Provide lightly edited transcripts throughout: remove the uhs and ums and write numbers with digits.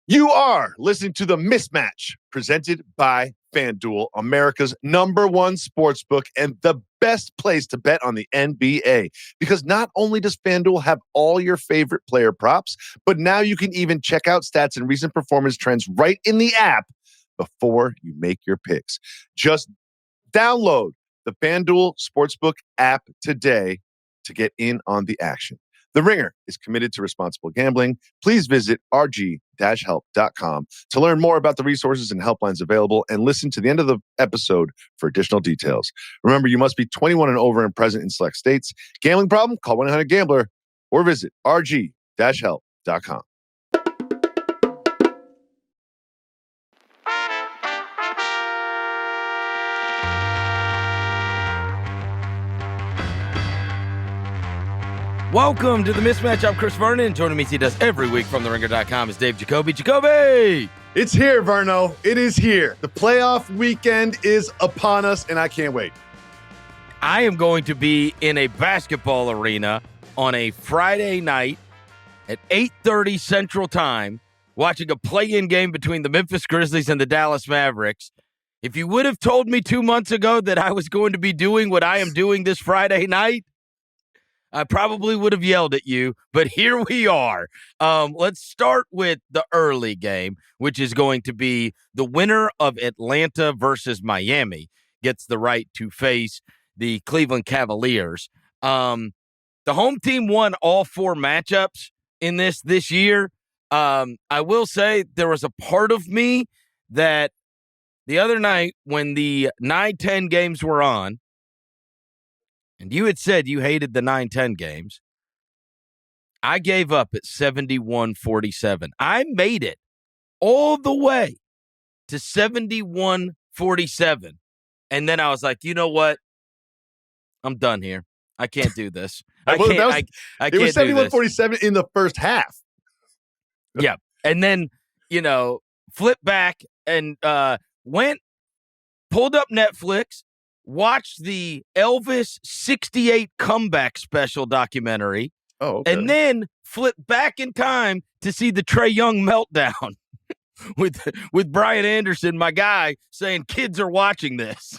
You are listening to the Mismatch presented by FanDuel, America's #1 sportsbook and the best place to bet on the NBA. Because not only does FanDuel have all your favorite player props, but now you can even check out stats and recent performance trends right in the app before you make your picks. Just download the FanDuel Sportsbook app today to get in on the action. The Ringer is committed to responsible gambling. Please visit rg-help.com to learn more about the resources and helplines available and listen to the end of the episode for additional details. Remember, you must be 21 and over and present in select states. Gambling problem? Call 1-800-GAMBLER or visit rg-help.com. Welcome to the Mismatch. I'm Chris Vernon. Joining me as he does every week from TheRinger.com is Dave Jacoby. Jacoby! It's here, Verno. It is here. The playoff weekend is upon us, and I can't wait. I am going to be in a basketball arena on a Friday night at 8:30 Central Time watching a play-in game between the Memphis Grizzlies and the Dallas Mavericks. If you would have told me 2 months ago that I was going to be doing what I am doing this Friday night, I probably would have yelled at you, but here we are. Let's start with the early game, which is going to be the winner of Atlanta versus Miami gets the right to face the Cleveland Cavaliers. The home team won all 4 matchups in this year. I will say there was a part of me that the other night when the 9-10 games were on, and you had said you hated the 9-10 games, I gave up at 71-47. I made it all the way to 71-47. And then I was like, you know what? I'm done here. I can't do this. I can't do this. It was 71-47 in the first half. Yeah. And then, flipped back and pulled up Netflix, watched the Elvis 68 comeback special documentary, and then flipped back in time to see the Trae Young meltdown with Brian Anderson, my guy, saying kids are watching this.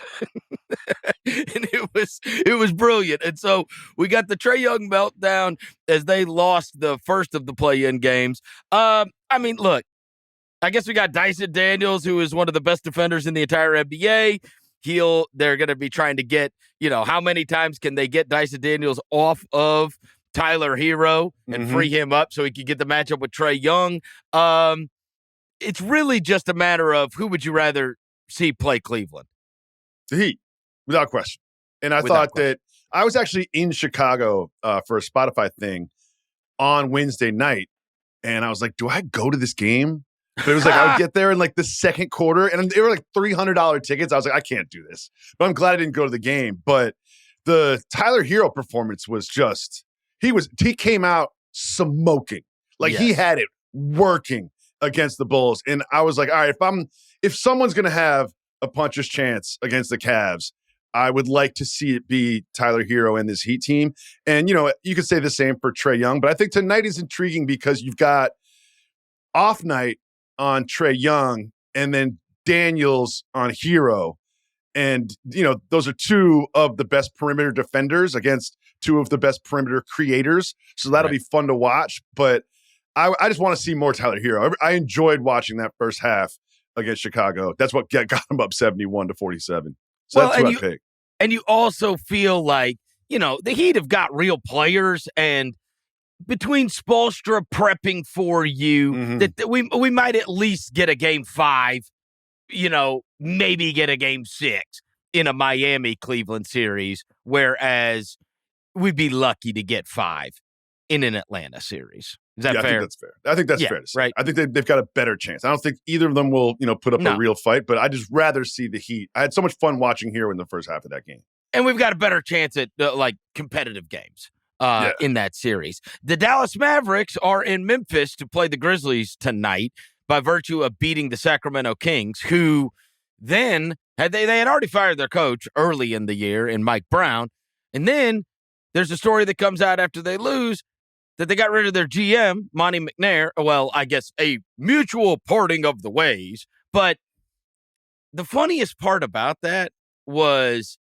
And it was brilliant. And so we got the Trae Young meltdown as they lost the first of the play-in games. Look, I guess we got Dyson Daniels, who is one of the best defenders in the entire NBA. They're going to be trying to get, how many times can they get Dyson Daniels off of Tyler Hero and free him up so he can get the matchup with Trae Young. It's really just a matter of who would you rather see play Cleveland? The Heat, without question. And I thought that I was actually in Chicago for a Spotify thing on Wednesday night, and I was like, do I go to this game? But it was like I would get there in like the second quarter, and they were like $300 tickets. I was like, I can't do this. But I'm glad I didn't go to the game. But the Tyler Hero performance was just he came out smoking. Like he had it working against the Bulls. And I was like, all right, if someone's gonna have a puncher's chance against the Cavs, I would like to see it be Tyler Hero and this Heat team. And you could say the same for Trae Young, but I think tonight is intriguing because you've got off night on Trae Young and then Daniels on Hero. And, those are 2 of the best perimeter defenders against 2 of the best perimeter creators. So that'll be fun to watch. But I just want to see more Tyler Hero. I enjoyed watching that first half against Chicago. That's what got him up 71-47. So that's what I picked. And you also feel like, the Heat have got real players, and between Spoelstra prepping for you, that we might at least get a game 5, maybe get a game 6 in a Miami-Cleveland series, whereas we'd be lucky to get 5 in an Atlanta series. Is that fair? I think that's fair. I think that's fair to say. Right. I think they've got a better chance. I don't think either of them will, put up a real fight, but I just rather see the Heat. I had so much fun watching here in the first half of that game. And we've got a better chance at, competitive games. In that series. The Dallas Mavericks are in Memphis to play the Grizzlies tonight by virtue of beating the Sacramento Kings, who then they had already fired their coach early in the year in Mike Brown. And then there's a story that comes out after they lose that they got rid of their GM, Monty McNair. Well, I guess a mutual parting of the ways. But the funniest part about that was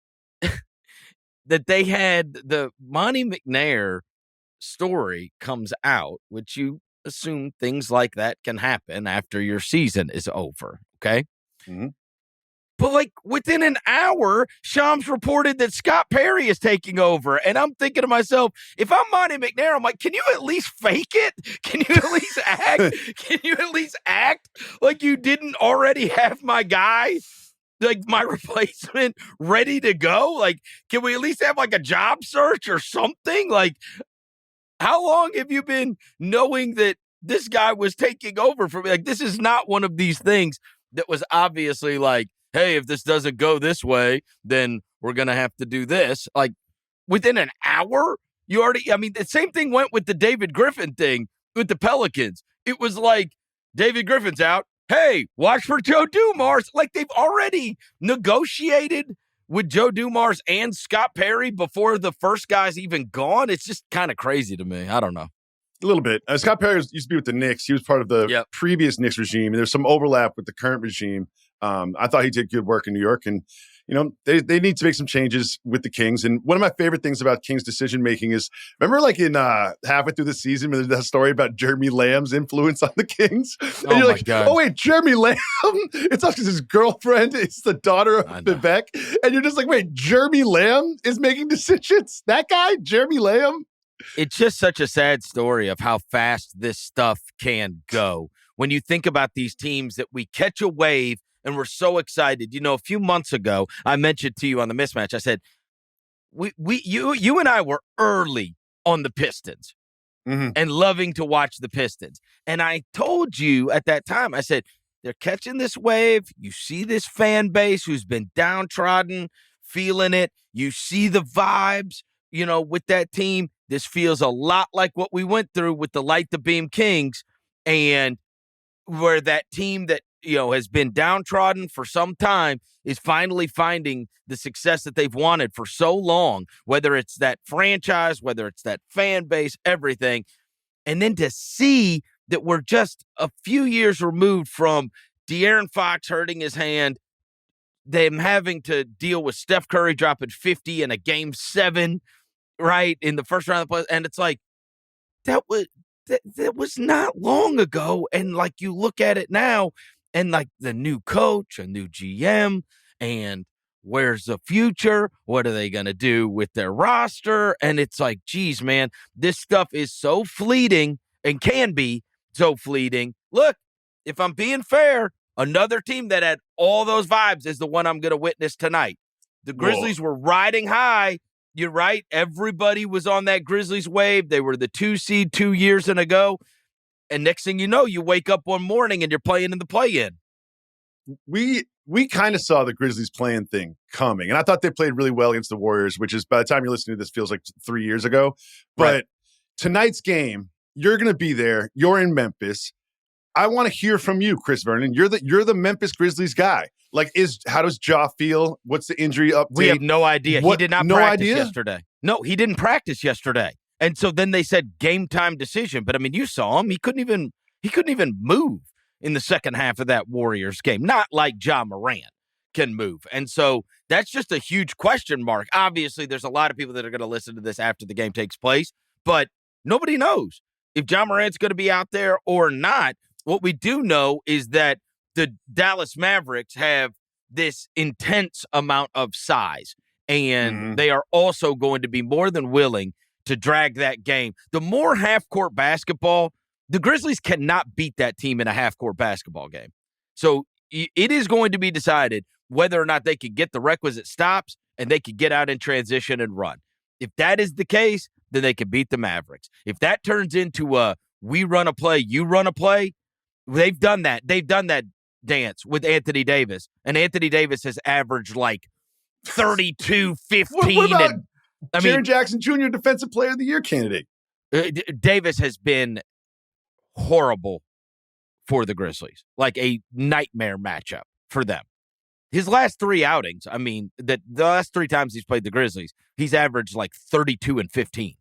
that they had the Monty McNair story comes out, which you assume things like that can happen after your season is over. Okay. Mm-hmm. But like within an hour, Shams reported that Scott Perry is taking over. And I'm thinking to myself, if I'm Monty McNair, I'm like, can you at least fake it? Can you at least act? Can you at least act like you didn't already have my guy, like my replacement, ready to go? Like, can we at least have like a job search or something? Like, how long have you been knowing that this guy was taking over for me? Like, this is not one of these things that was obviously like, hey, if this doesn't go this way, then we're going to have to do this. Like, within an hour, you already, I mean, the same thing went with the David Griffin thing with the Pelicans. It was like, David Griffin's out. Hey, watch for Joe Dumars. Like, they've already negotiated with Joe Dumars and Scott Perry before the first guy's even gone. It's just kind of crazy to me. I don't know. A little bit. Scott Perry used to be with the Knicks. He was part of the previous Knicks regime. And there's some overlap with the current regime. I thought he did good work in New York. And, you know, they need to make some changes with the Kings. And one of my favorite things about Kings decision-making is, remember like in halfway through the season, when there's that story about Jeremy Lamb's influence on the Kings? And you're like, God. Oh, wait, Jeremy Lamb? It's not because his girlfriend is the daughter of Vivek. And you're just like, wait, Jeremy Lamb is making decisions? That guy, Jeremy Lamb? It's just such a sad story of how fast this stuff can go. When you think about these teams that we catch a wave and we're so excited. You know, a few months ago, I mentioned to you on the Mismatch, I said, you and I were early on the Pistons and loving to watch the Pistons. And I told you at that time, I said, they're catching this wave. You see this fan base who's been downtrodden, feeling it. You see the vibes, you know, with that team. This feels a lot like what we went through with the Light the Beam Kings, and where that team that, you know, has been downtrodden for some time is finally finding the success that they've wanted for so long, whether it's that franchise, whether it's that fan base, everything. And then to see that we're just a few years removed from De'Aaron Fox hurting his hand, them having to deal with Steph Curry dropping 50 in a game 7, right, in the first round of the play. And it's like, that was not long ago. And like, you look at it now, and like the new coach, a new GM, and where's the future? What are they going to do with their roster? And it's like, geez, man, this stuff is so fleeting and can be so fleeting. Look, if I'm being fair, another team that had all those vibes is the one I'm going to witness tonight. The Grizzlies were riding high. You're right. Everybody was on that Grizzlies wave. They were the 2 seed 2 years ago. And next thing you know, you wake up one morning and you're playing in the play-in. We kind of saw the Grizzlies playing thing coming. And I thought they played really well against the Warriors, which is, by the time you're listening to this, feels like 3 years ago. But tonight's game, you're going to be there. You're in Memphis. I want to hear from you, Chris Vernon. You're the Memphis Grizzlies guy. Like, how does Ja feel? What's the injury update? We have no idea. He did not practice yesterday. No, he didn't practice yesterday. And so then they said game time decision. But I mean, you saw him. He couldn't even move in the second half of that Warriors game. Not like Ja Morant can move. And so that's just a huge question mark. Obviously, there's a lot of people that are going to listen to this after the game takes place, but nobody knows if Ja Morant's going to be out there or not. What we do know is that the Dallas Mavericks have this intense amount of size, and they are also going to be more than willing to drag that game. The more half-court basketball, the Grizzlies cannot beat that team in a half-court basketball game. So it is going to be decided whether or not they can get the requisite stops and they can get out in transition and run. If that is the case, then they can beat the Mavericks. If that turns into a we run a play, you run a play, they've done that. They've done that dance with Anthony Davis. And Anthony Davis has averaged like 32, 15. What about Jaren Jackson Jr., Defensive Player of the Year candidate? Davis has been horrible for the Grizzlies, like a nightmare matchup for them. His last 3 outings, I mean, the last 3 times he's played the Grizzlies, he's averaged like 32 and 15.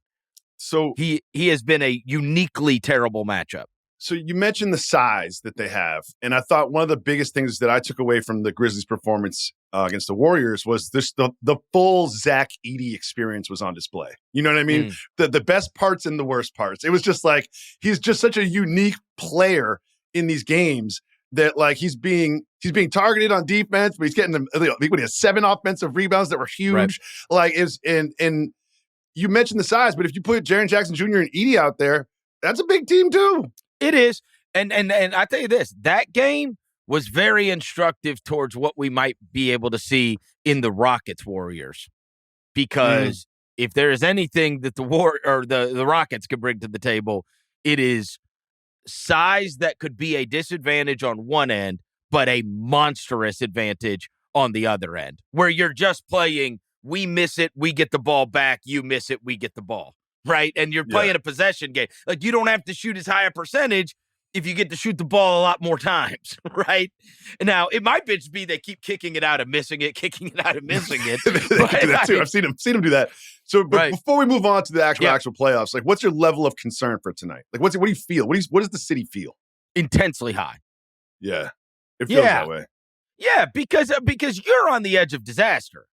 So he has been a uniquely terrible matchup. So you mentioned the size that they have, and I thought one of the biggest things that I took away from the Grizzlies' performance against the Warriors was the full Zach Edey experience was on display. You know what I mean? The best parts and the worst parts. It was just like he's just such a unique player in these games that like he's being targeted on defense, but he's getting them. He has 7 offensive rebounds that were huge. Right. Like and you mentioned the size, but if you put Jaren Jackson Jr. and Edey out there, that's a big team too. It is. And I tell you this, that game was very instructive towards what we might be able to see in the Rockets Warriors. Because if there is anything that the Rockets could bring to the table, it is size that could be a disadvantage on one end, but a monstrous advantage on the other end, where you're just playing, we miss it, we get the ball back, you miss it, we get the ball. Right. And you're playing a possession game. Like, you don't have to shoot as high a percentage if you get to shoot the ball a lot more times. Right. Now, it might just be they keep kicking it out and missing it, kicking it out and missing it. They do that too. I've seen them do that. So before we move on to the actual playoffs, like, what's your level of concern for tonight? Like, what do you feel? What does the city feel? Intensely high. Yeah. It feels that way. Yeah, because you're on the edge of disaster.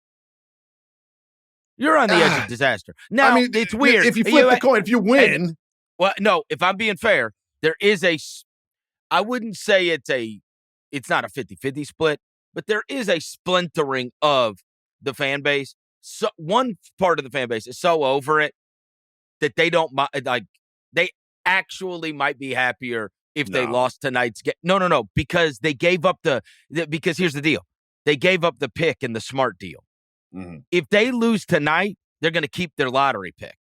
You're on the edge of disaster. Now, I mean, it's weird. If you flip the coin, if you win. No, if I'm being fair, there is I wouldn't say it's not a 50-50 split, but there is a splintering of the fan base. So one part of the fan base is so over it that they don't like, they actually might be happier if they lost tonight's game. No, because they gave up because here's the deal. They gave up the pick in the Smart deal. Mm-hmm. If they lose tonight, they're going to keep their lottery pick.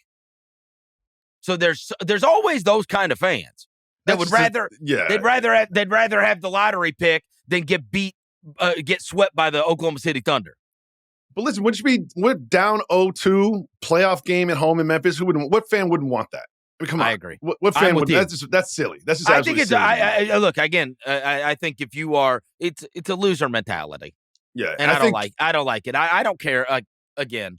So there's always those kind of fans that would rather they'd rather have the lottery pick than get swept by the Oklahoma City Thunder. But listen, we're down 0-2 playoff game at home in Memphis. What fan wouldn't want that? I mean, come on. I agree. What fan would? That's silly. That's just absolutely silly. I look again. I think if you are, it's a loser mentality. Yeah, and I don't like it. I don't care. Again,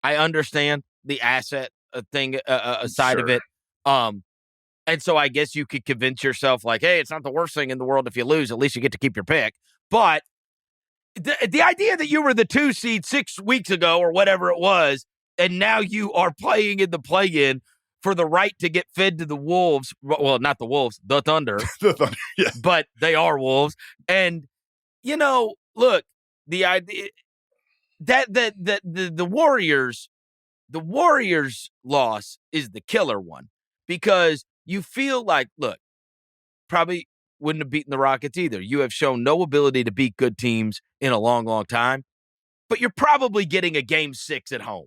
I understand the asset thing side of it. And so I guess you could convince yourself like, hey, it's not the worst thing in the world if you lose. At least you get to keep your pick. But the idea that you were the 2 seed 6 weeks ago or whatever it was, and now you are playing in the play-in for the right to get fed to the Wolves. Well, not the Wolves, the Thunder. The Thunder, yeah. But they are Wolves. And, look, the idea that the Warriors loss is the killer one, because you feel like, look, probably wouldn't have beaten the Rockets either. You have shown no ability to beat good teams in a long, long time, but you're probably getting a game 6 at home,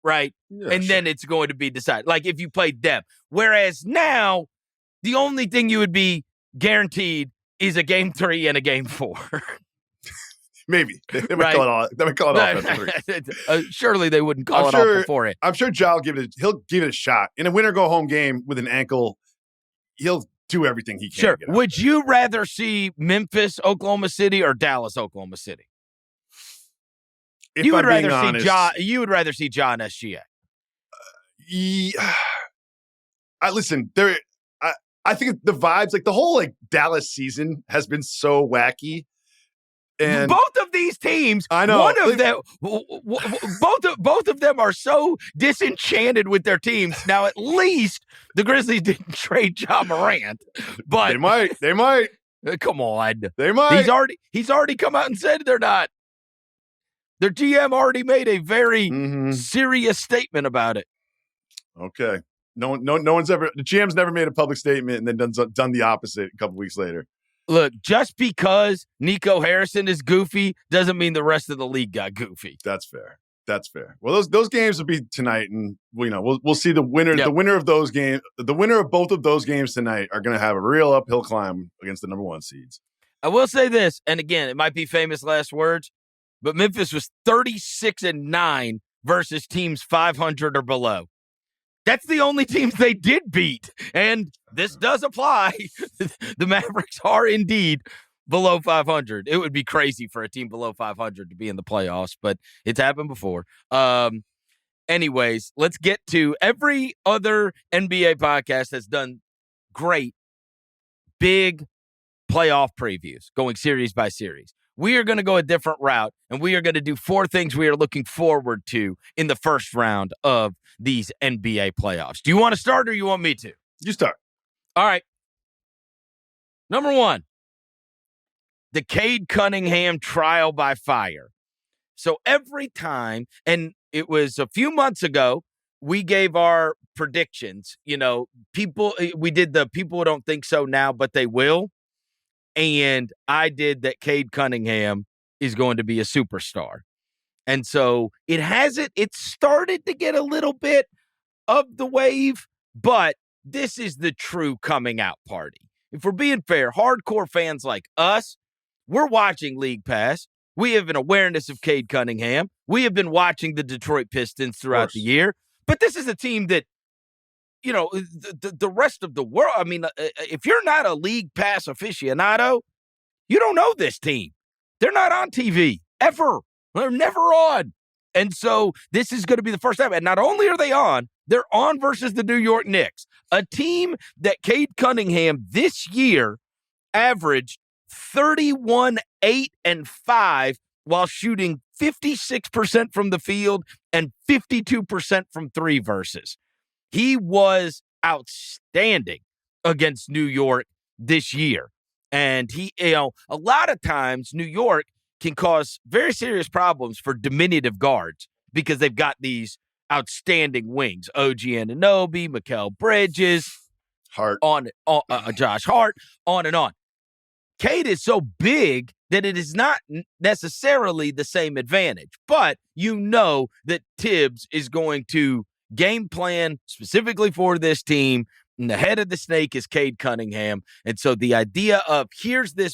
right? Yeah, and then it's going to be decided, like if you played them. Whereas now, the only thing you would be guaranteed is a game 3 and a game 4. Maybe. They might call it off. Surely they wouldn't call it off before it. I'm sure he'll give it a shot. In a winner-go-home game with an ankle, he'll do everything he can. Sure. Would you rather see Memphis, Oklahoma City, or Dallas, Oklahoma City? You would rather see Ja and SGA. Listen, I think the vibes, like the whole Dallas season has been so wacky. And both of these teams, I know, one of them, both of them are so disenchanted with their teams. Now, at least the Grizzlies didn't trade Ja Morant, but they might. Come on, they might. He's already come out and said they're not. Their GM already made a very serious statement about it. Okay, no one's ever. The GM's never made a public statement and then done the opposite a couple weeks later. Look, just because Nico Harrison is goofy doesn't mean the rest of the league got goofy. That's fair. Well, those games will be tonight, and we'll see the winner. Yep. The winner of those games, the winner of both of those games tonight, are going to have a real uphill climb against the number 1 seeds. I will say this, and again, it might be famous last words, but Memphis was 36-9 versus teams 500 or below. That's the only teams they did beat. And this does apply. The Mavericks are indeed below 500. It would be crazy for a team below 500 to be in the playoffs, but it's happened before. Anyways, let's get to every other NBA podcast that's done great, big playoff previews, going series by series. We are going to go a different route, and we are going to do 4 things we are looking forward to in the first round of these NBA playoffs. Do you want to start or you want me to? You start. All right. Number 1, the Cade Cunningham trial by fire. So every time, and it was a few months ago, we gave our predictions. We did the people don't think so now, but they will. And I did that Cade Cunningham is going to be a superstar. And so it started to get a little bit of the wave, but this is the true coming out party. If we're being fair, hardcore fans like us, we're watching League Pass. We have an awareness of Cade Cunningham. We have been watching the Detroit Pistons throughout the year. But this is a team that, the rest of the world, if you're not a League Pass aficionado, you don't know this team. They're not on TV, ever. They're never on. And so this is going to be the first time. And not only are they on, they're on versus the New York Knicks, a team that Cade Cunningham this year averaged 31, 8, and 5 while shooting 56% from the field and 52% from 3 versus. He was outstanding against New York this year. And a lot of times New York can cause very serious problems for diminutive guards because they've got these outstanding wings. OG Anunoby, Mikal Bridges, Josh Hart, on and on. Cade is so big that it is not necessarily the same advantage, but you know that Tibbs is going to game plan specifically for this team, and the head of the snake is Cade Cunningham. And so the idea of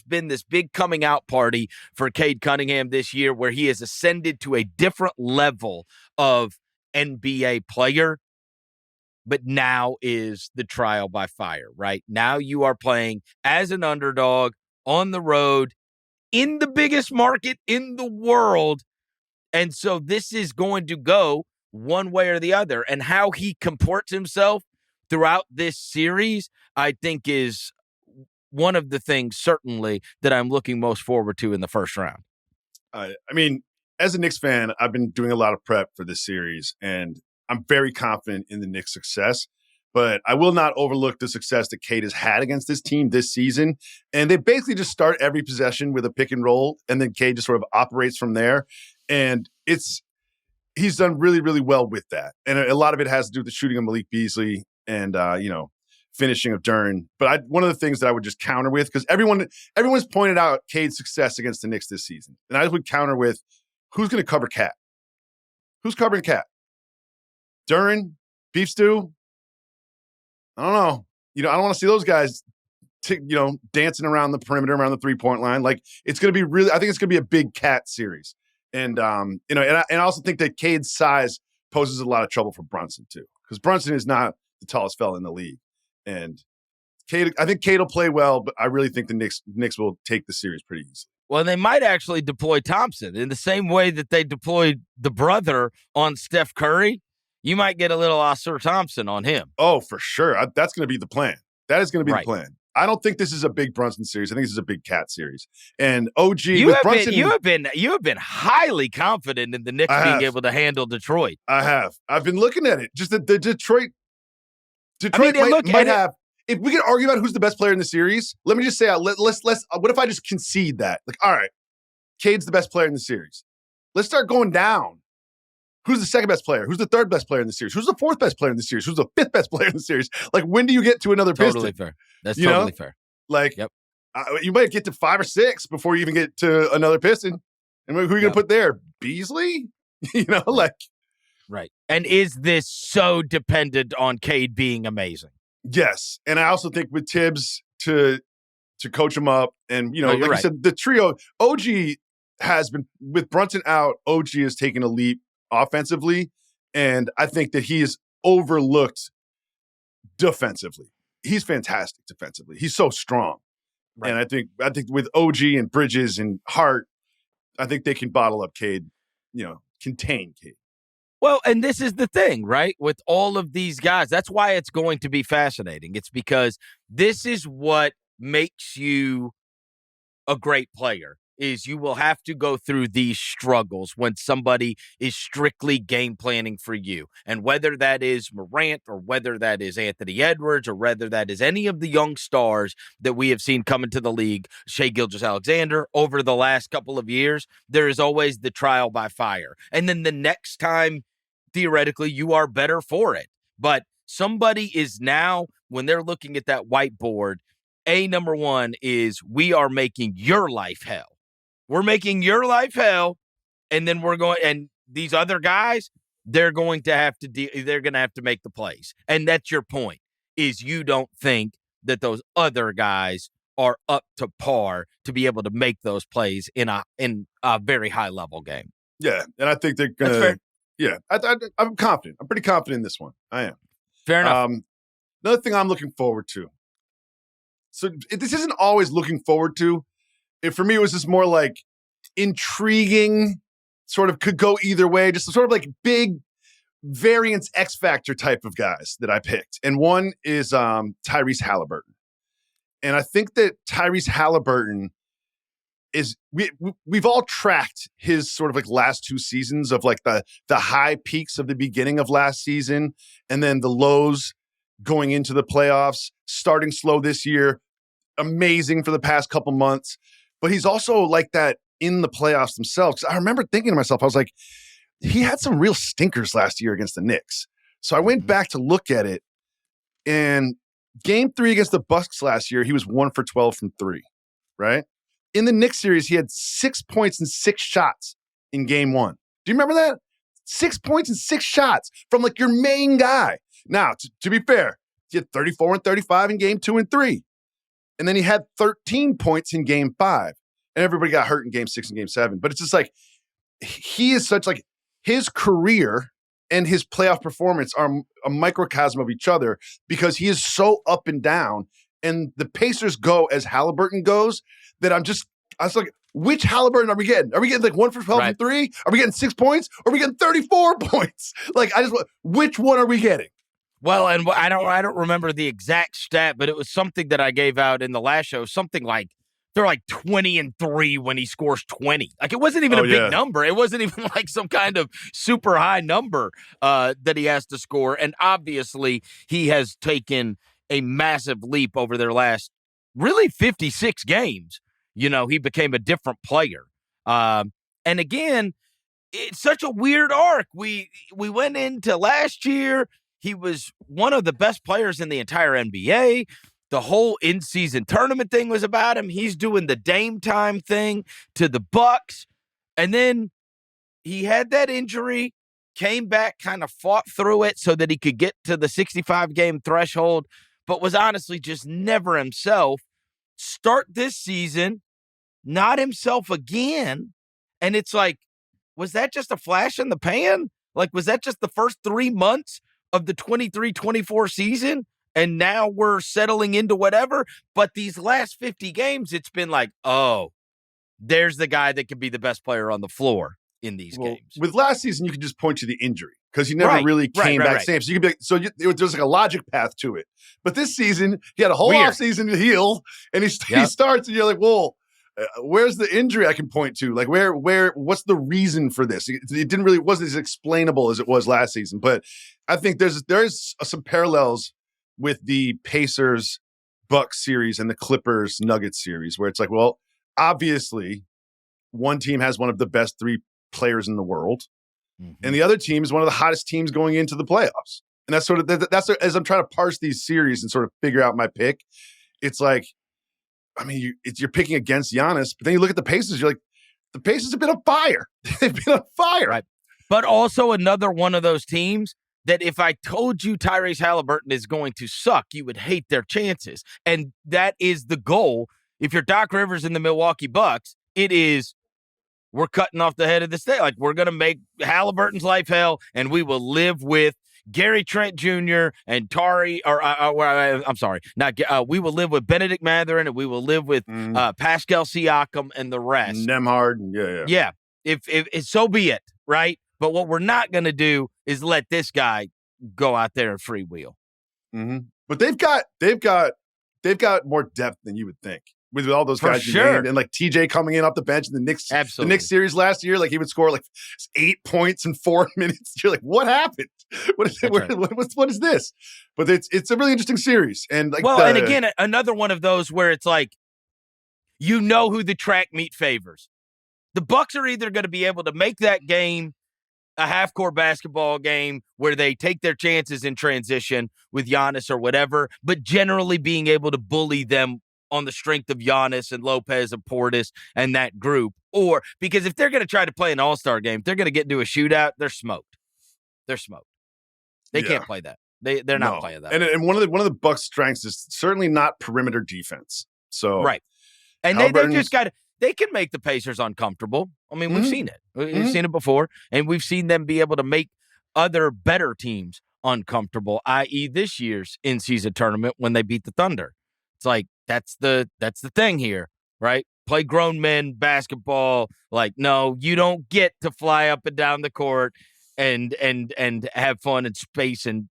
been this big coming out party for Cade Cunningham this year where he has ascended to a different level of NBA player, but now is the trial by fire, right? Now you are playing as an underdog on the road in the biggest market in the world. And so this is going to go one way or the other. And how he comports himself throughout this series, I think, is one of the things certainly that I'm looking most forward to in the first round. As a Knicks fan, I've been doing a lot of prep for this series, and I'm very confident in the Knicks' success. But I will not overlook the success that Cade has had against this team this season. And they basically just start every possession with a pick and roll, and then Cade just sort of operates from there. And he's done really, really well with that. And a lot of it has to do with the shooting of Malik Beasley and, finishing of Dern. But one of the things that I would just counter with, because everyone's pointed out Cade's success against the Knicks this season. And I would counter with, who's going to cover Cat? Who's covering Cat? Dern? Beef Stew? I don't know. I don't want to see those guys, dancing around the perimeter, around the 3-point line. Like, it's going to be I think it's going to be a big Cat series. And, and I also think that Cade's size poses a lot of trouble for Brunson too, because Brunson is not the tallest fella in the league. And I think Cade will play well, but I really think the Knicks will take the series pretty easily. Well, they might actually deploy Thompson in the same way that they deployed the brother on Steph Curry. You might get a little Oscar Thompson on him. Oh, for sure. That's going to be the plan. That is going to be the plan. I don't think this is a big Brunson series. I think this is a big Cat series. And OG Brunson, you have been highly confident in the Knicks being able to handle Detroit. I have. I've been looking at it. Just the Detroit might have. If we can argue about who's the best player in the series, let me just say, let's. What if I just concede that? Like, all right, Cade's the best player in the series. Let's start going down. Who's the second best player? Who's the third best player in the series? Who's the fourth best player in the series? Who's the fifth best player in the series? Like, when do you get to another Piston? Totally fair. That's totally fair. Like, yep. You might get to 5 or 6 before you even get to another Piston. And who are you going to put there? Beasley? Right. And is this so dependent on Cade being amazing? Yes. And I also think with Tibbs to coach him up and, you said, the trio, OG has been, with Brunson out, OG has taken a leap offensively, and I think that he is overlooked defensively. He's fantastic defensively. He's so strong. Right. And I think with OG and Bridges and Hart, I think they can bottle up Cade, contain Cade. Well, and this is the thing, right? With all of these guys, that's why it's going to be fascinating. It's because this is what makes you a great player, is you will have to go through these struggles when somebody is strictly game planning for you. And whether that is Morant or whether that is Anthony Edwards or whether that is any of the young stars that we have seen come into the league, Shai Gilgeous-Alexander, over the last couple of years, there is always the trial by fire. And then the next time, theoretically, you are better for it. But somebody is now, when they're looking at that whiteboard, number one is we are making your life hell. We're making your life hell, and then we're going, and these other guys, they're going to have to make the plays. And that's your point, is you don't think that those other guys are up to par to be able to make those plays in a very high level game. Yeah, and I think they're going to. Yeah, I'm confident. I'm pretty confident in this one. I am. Fair enough. Another thing I'm looking forward to. So this isn't always looking forward to. For me, it was just more like intriguing, sort of could go either way, just sort of like big variance X factor type of guys that I picked. And one is Tyrese Haliburton. And I think that Tyrese Haliburton is, we've all tracked his sort of like last two seasons of like the high peaks of the beginning of last season and then the lows going into the playoffs, starting slow this year, amazing for the past couple months. But he's also like that in the playoffs themselves. I remember thinking to myself, I was like, he had some real stinkers last year against the Knicks. So I went back to look at it, and game 3 against the Bucks last year, he was 1 for 12 from 3, right? In the Knicks series, he had 6 points and 6 shots in game 1. Do you remember that? 6 points and 6 shots from like your main guy. Now, to be fair, he had 34 and 35 in game 2 and 3. And then he had 13 points in game 5. And everybody got hurt in game 6 and game 7. But it's just like, he is such like, his career and his playoff performance are a microcosm of each other because he is so up and down. And the Pacers go as Haliburton goes that I was like, which Haliburton are we getting? Are we getting like 1 for 12 from 3? Are we getting 6 points? Or are we getting 34 points? Like, which one are we getting? Well, and I don't remember the exact stat, but it was something that I gave out in the last show, something like they're like 20 and 3 when he scores 20. Like, it wasn't even a big number. It wasn't even like some kind of super high number that he has to score. And obviously, he has taken a massive leap over their last really 56 games. You know, he became a different player. And again, it's such a weird arc. We went into last year. He was one of the best players in the entire NBA. The whole in-season tournament thing was about him. He's doing the Dame time thing to the Bucks. And then he had that injury, came back, kind of fought through it so that he could get to the 65-game threshold, but was honestly just never himself. Start this season, not himself again. And it's like, was that just a flash in the pan? Like, was that just the first 3 months of the 23-24 season, and now we're settling into whatever? But these last 50 games, it's been like, oh, there's the guy that could be the best player on the floor in these games. With last season, you could just point to the injury because he never really came back same. So you could be there's like a logic path to it. But this season, he had a whole offseason to heal, and he starts, and you're like, well, where's the injury I can point to? Like, what's the reason for this? It wasn't as explainable as it was last season. But I think there's some parallels with the Pacers Bucks series and the Clippers Nuggets series, where it's like, well, obviously one team has one of the best 3 players in the world, and the other team is one of the hottest teams going into the playoffs. And that's sort of as I'm trying to parse these series and sort of figure out my pick. It's like, I mean, you're picking against Giannis, but then you look at the Pacers, you're like, the Pacers have been on fire. They've been on fire. Right. But also another one of those teams that if I told you Tyrese Haliburton is going to suck, you would hate their chances. And that is the goal. If you're Doc Rivers in the Milwaukee Bucks, it is, we're cutting off the head of the state. Like, we're going to make Haliburton's life hell, and we will live with Gary Trent Jr. and we will live with Benedict Mathurin, and we will live with Pascal Siakam and the rest. Nemhard, yeah. If so be it, right? But what we're not going to do is let this guy go out there and freewheel. Mm-hmm. But they've got more depth than you would think with all those guys you named, and like TJ coming in off the bench in the Knicks series last year, like he would score like 8 points in 4 minutes. You're like, what happened? What is this? But it's a really interesting series, and like and again, another one of those where it's like, you know who the track meet favors. The Bucks are either going to be able to make that game a half-court basketball game where they take their chances in transition with Giannis or whatever, but generally being able to bully them on the strength of Giannis and Lopez and Portis and that group. Or because if they're going to try to play an all-star game, they're going to get into a shootout, they're smoked. They can't play that. They're not playing that. And one of the Bucks' strengths is certainly not perimeter defense. So right. And they just got to, they can make the Pacers uncomfortable. I mean, we've seen it. We've seen it before, and we've seen them be able to make other better teams uncomfortable, i.e. this year's in-season tournament when they beat the Thunder. It's like, that's the thing here, right? Play grown men basketball. Like, no, you don't get to fly up and down the court and have fun and space and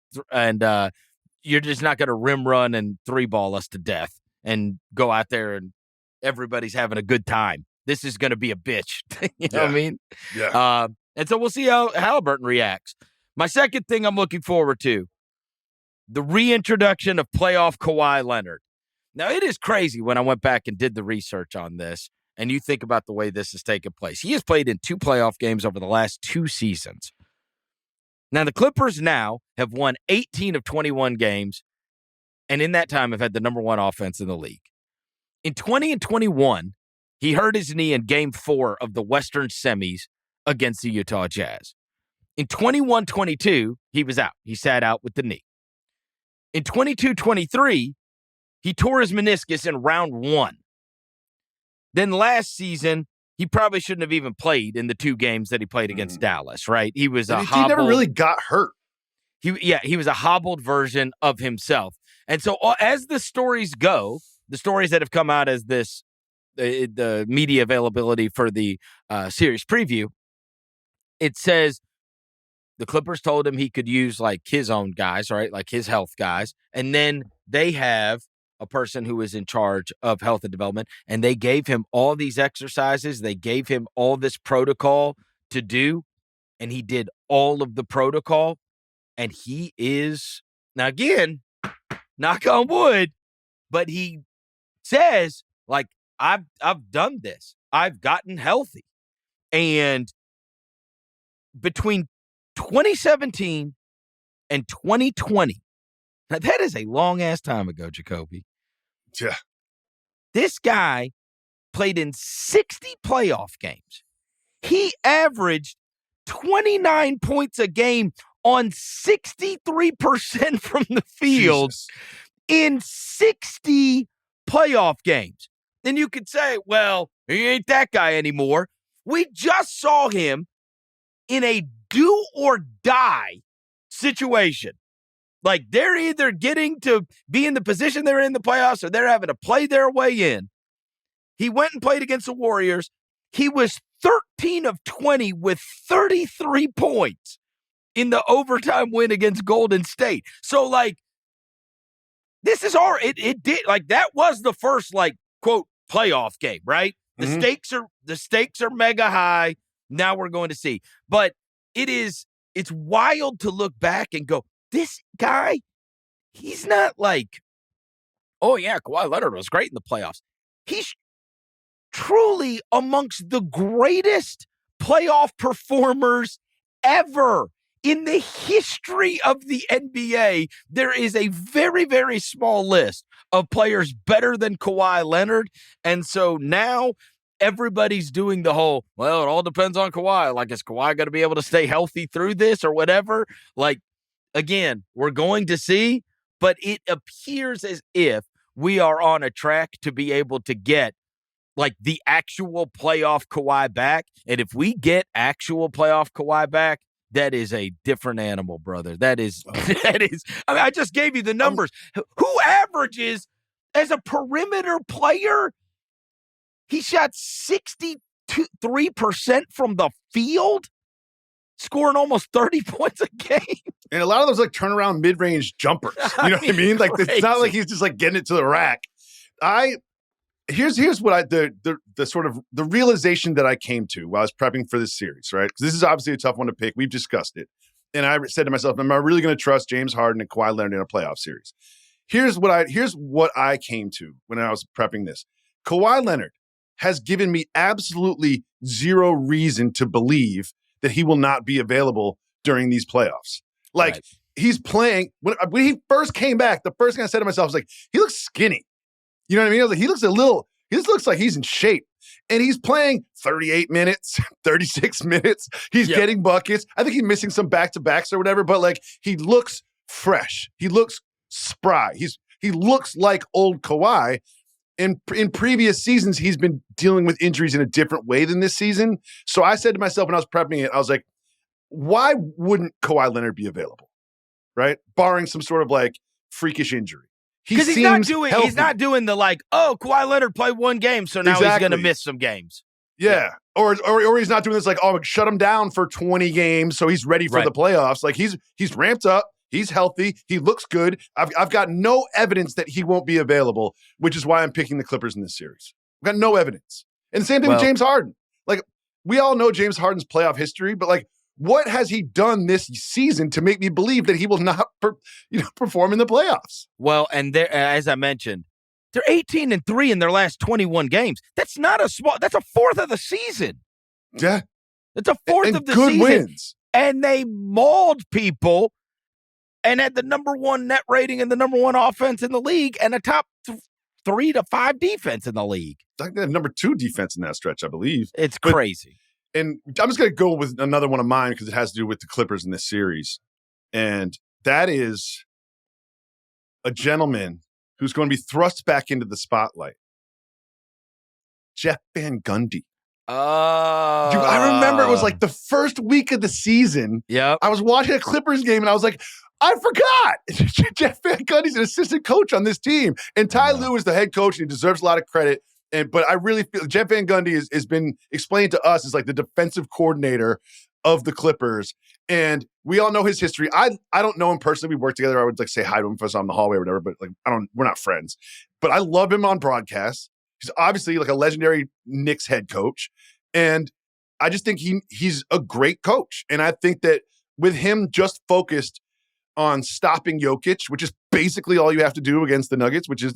you're just not going to rim run and three ball us to death and go out there and everybody's having a good time. This is going to be a bitch. You know what I mean? Yeah. And so we'll see how Haliburton reacts. My second thing I'm looking forward to, the reintroduction of playoff Kawhi Leonard. Now, it is crazy when I went back and did the research on this, and you think about the way this has taken place. He has played in 2 playoff games over the last 2 seasons. Now, the Clippers now have won 18 of 21 games, and in that time have had the number 1 offense in the league. In 20 and 21, he hurt his knee in Game 4 of the Western semis against the Utah Jazz. In 21-22, he was out. He sat out with the knee. In 22-23, he tore his meniscus in round 1. Then last season, he probably shouldn't have even played in the 2 games that he played against Dallas, right? He was he never really got hurt. He was a hobbled version of himself. And so as the stories go, the stories that have come out as this, the media availability for the series preview, it says the Clippers told him he could use like his own guys, right? Like his health guys. And then they have a person who is in charge of health and development, and they gave him all these exercises. They gave him all this protocol to do, and he did all of the protocol. And he is, now again, knock on wood, but he says, like, I've done this. I've gotten healthy. And between 2017 and 2020, now that is a long-ass time ago, Jacoby. Yeah. This guy played in 60 playoff games. He averaged 29 points a game on 63% from the field in 60 playoff games. Then you could say, well, he ain't that guy anymore. We just saw him in a do or die situation. Like, they're either getting to be in the position they're in the playoffs or they're having to play their way in. He went and played against the Warriors. He was 13 of 20 with 33 points in the overtime win against Golden State. So, like, this is it did, like, that was the first, like, quote, playoff game, right? The stakes are mega high. Now we're going to see. But it's wild to look back and go, this guy, he's not like, oh yeah, Kawhi Leonard was great in the playoffs. He's truly amongst the greatest playoff performers ever in the history of the NBA. There is a very, very small list of players better than Kawhi Leonard. And so now everybody's doing the whole, well, it all depends on Kawhi. Like, is Kawhi going to be able to stay healthy through this or whatever? Like, again, we're going to see, but it appears as if we are on a track to be able to get like the actual playoff Kawhi back. And if we get actual playoff Kawhi back, that is a different animal, brother. That is, I mean, I just gave you the numbers. Who averages as a perimeter player? He shot 63% from the field. scoring almost 30 points a game. And a lot of those like turnaround mid-range jumpers. You know what I mean? Like it's not like he's just like getting it to the rack. Here's what the sort of the realization that I came to while I was prepping for this series, right? Because this is obviously a tough one to pick. We've discussed it. And I said to myself, am I really going to trust James Harden and Kawhi Leonard in a playoff series? Here's what I came to when I was prepping this. Kawhi Leonard has given me absolutely zero reason to believe that he will not be available during these playoffs. Like, right. He's playing. When he first came back, the first thing I said to myself was like, he looks skinny. You know what I mean? I was like, he looks like he's in shape. And he's playing 38 minutes, 36 minutes. He's getting buckets. I think he's missing some back-to-backs or whatever, but like he looks fresh. He looks spry. He looks like old Kawhi. In previous seasons, he's been dealing with injuries in a different way than this season. So I said to myself when I was prepping it, I was like, why wouldn't Kawhi Leonard be available? Right? Barring some sort of like freakish injury. Because he's not doing the like, oh, Kawhi Leonard played one game, so now he's going to miss some games. Yeah. Or he's not doing this like, oh, shut him down for 20 games so he's ready for the playoffs. Like he's ramped up. He's healthy. He looks good. I've got no evidence that he won't be available, which is why I'm picking the Clippers in this series. I've got no evidence. And the same thing with James Harden. Like, we all know James Harden's playoff history, but like, what has he done this season to make me believe that he will not perform in the playoffs? Well, and as I mentioned, they're 18-3 in their last 21 games. That's not a small. That's a fourth of the season. Yeah. That's a fourth of the good season. Wins. And they mauled people and had the number one net rating and the number one offense in the league and a top 3 to 5 defense in the league. I think they have number 2 defense in that stretch, I believe. It's crazy. And I'm just going to go with another one of mine because it has to do with the Clippers in this series. And that is a gentleman who's going to be thrust back into the spotlight. Jeff Van Gundy. Oh. Dude, I remember it was like the first week of the season. Yep. I was watching a Clippers game and I was like, I forgot. Jeff Van Gundy's an assistant coach on this team. And Ty Lue is the head coach and he deserves a lot of credit. But I really feel Jeff Van Gundy has been explained to us as like the defensive coordinator of the Clippers. And we all know his history. I don't know him personally. We work together. I would like say hi to him if I was on the hallway or whatever, but like we're not friends. But I love him on broadcast. He's obviously like a legendary Knicks head coach. And I just think he's a great coach. And I think that with him just focused on stopping Jokic, which is basically all you have to do against the Nuggets, which is,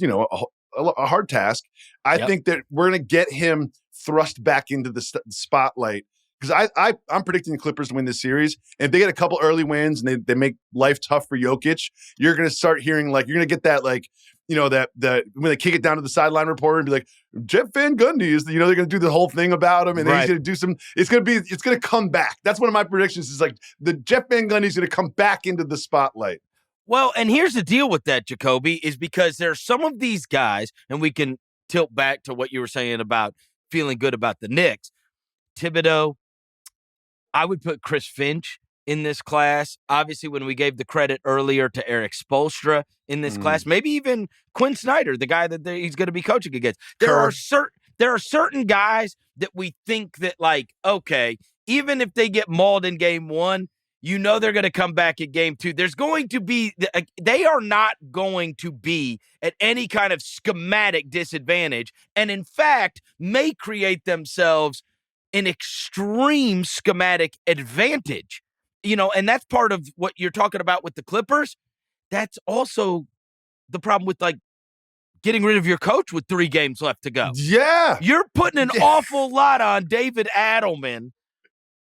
a hard task. I think that we're going to get him thrust back into the spotlight because I'm predicting the Clippers to win this series. And if they get a couple early wins and they make life tough for Jokic, you're going to start hearing like, you're going to get that like, that when they kick it down to the sideline reporter and be like, Jeff Van Gundy is, they're going to do the whole thing about him and then he's going to do some, it's going to come back. That's one of my predictions is like the Jeff Van Gundy is going to come back into the spotlight. Well, and here's the deal with that, Jacoby, is because there are some of these guys, and we can tilt back to what you were saying about feeling good about the Knicks. Thibodeau, I would put Chris Finch in this class. Obviously, when we gave the credit earlier to Eric Spoelstra in this class, maybe even Quinn Snyder, the guy that he's going to be coaching against. There are certain guys that we think that, like, okay, even if they get mauled in game 1, they're going to come back at game 2. There's going to be – they are not going to be at any kind of schematic disadvantage and, in fact, may create themselves an extreme schematic advantage. And that's part of what you're talking about with the Clippers. That's also the problem with, like, getting rid of your coach with 3 games left to go. Yeah. You're putting an awful lot on David Adelman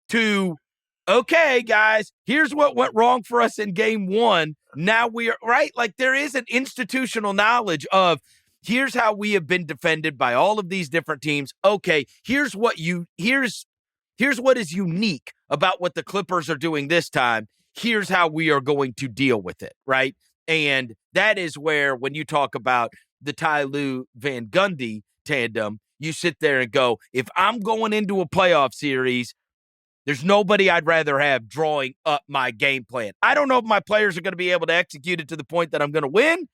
to – okay, guys, here's what went wrong for us in game 1. Now we are right. Like there is an institutional knowledge of here's how we have been defended by all of these different teams. Okay, here's what is unique about what the Clippers are doing this time. Here's how we are going to deal with it. Right. And that is where when you talk about the Ty Lue Van Gundy tandem, you sit there and go, if I'm going into a playoff series, there's nobody I'd rather have drawing up my game plan. I don't know if my players are going to be able to execute it to the point that I'm going to win,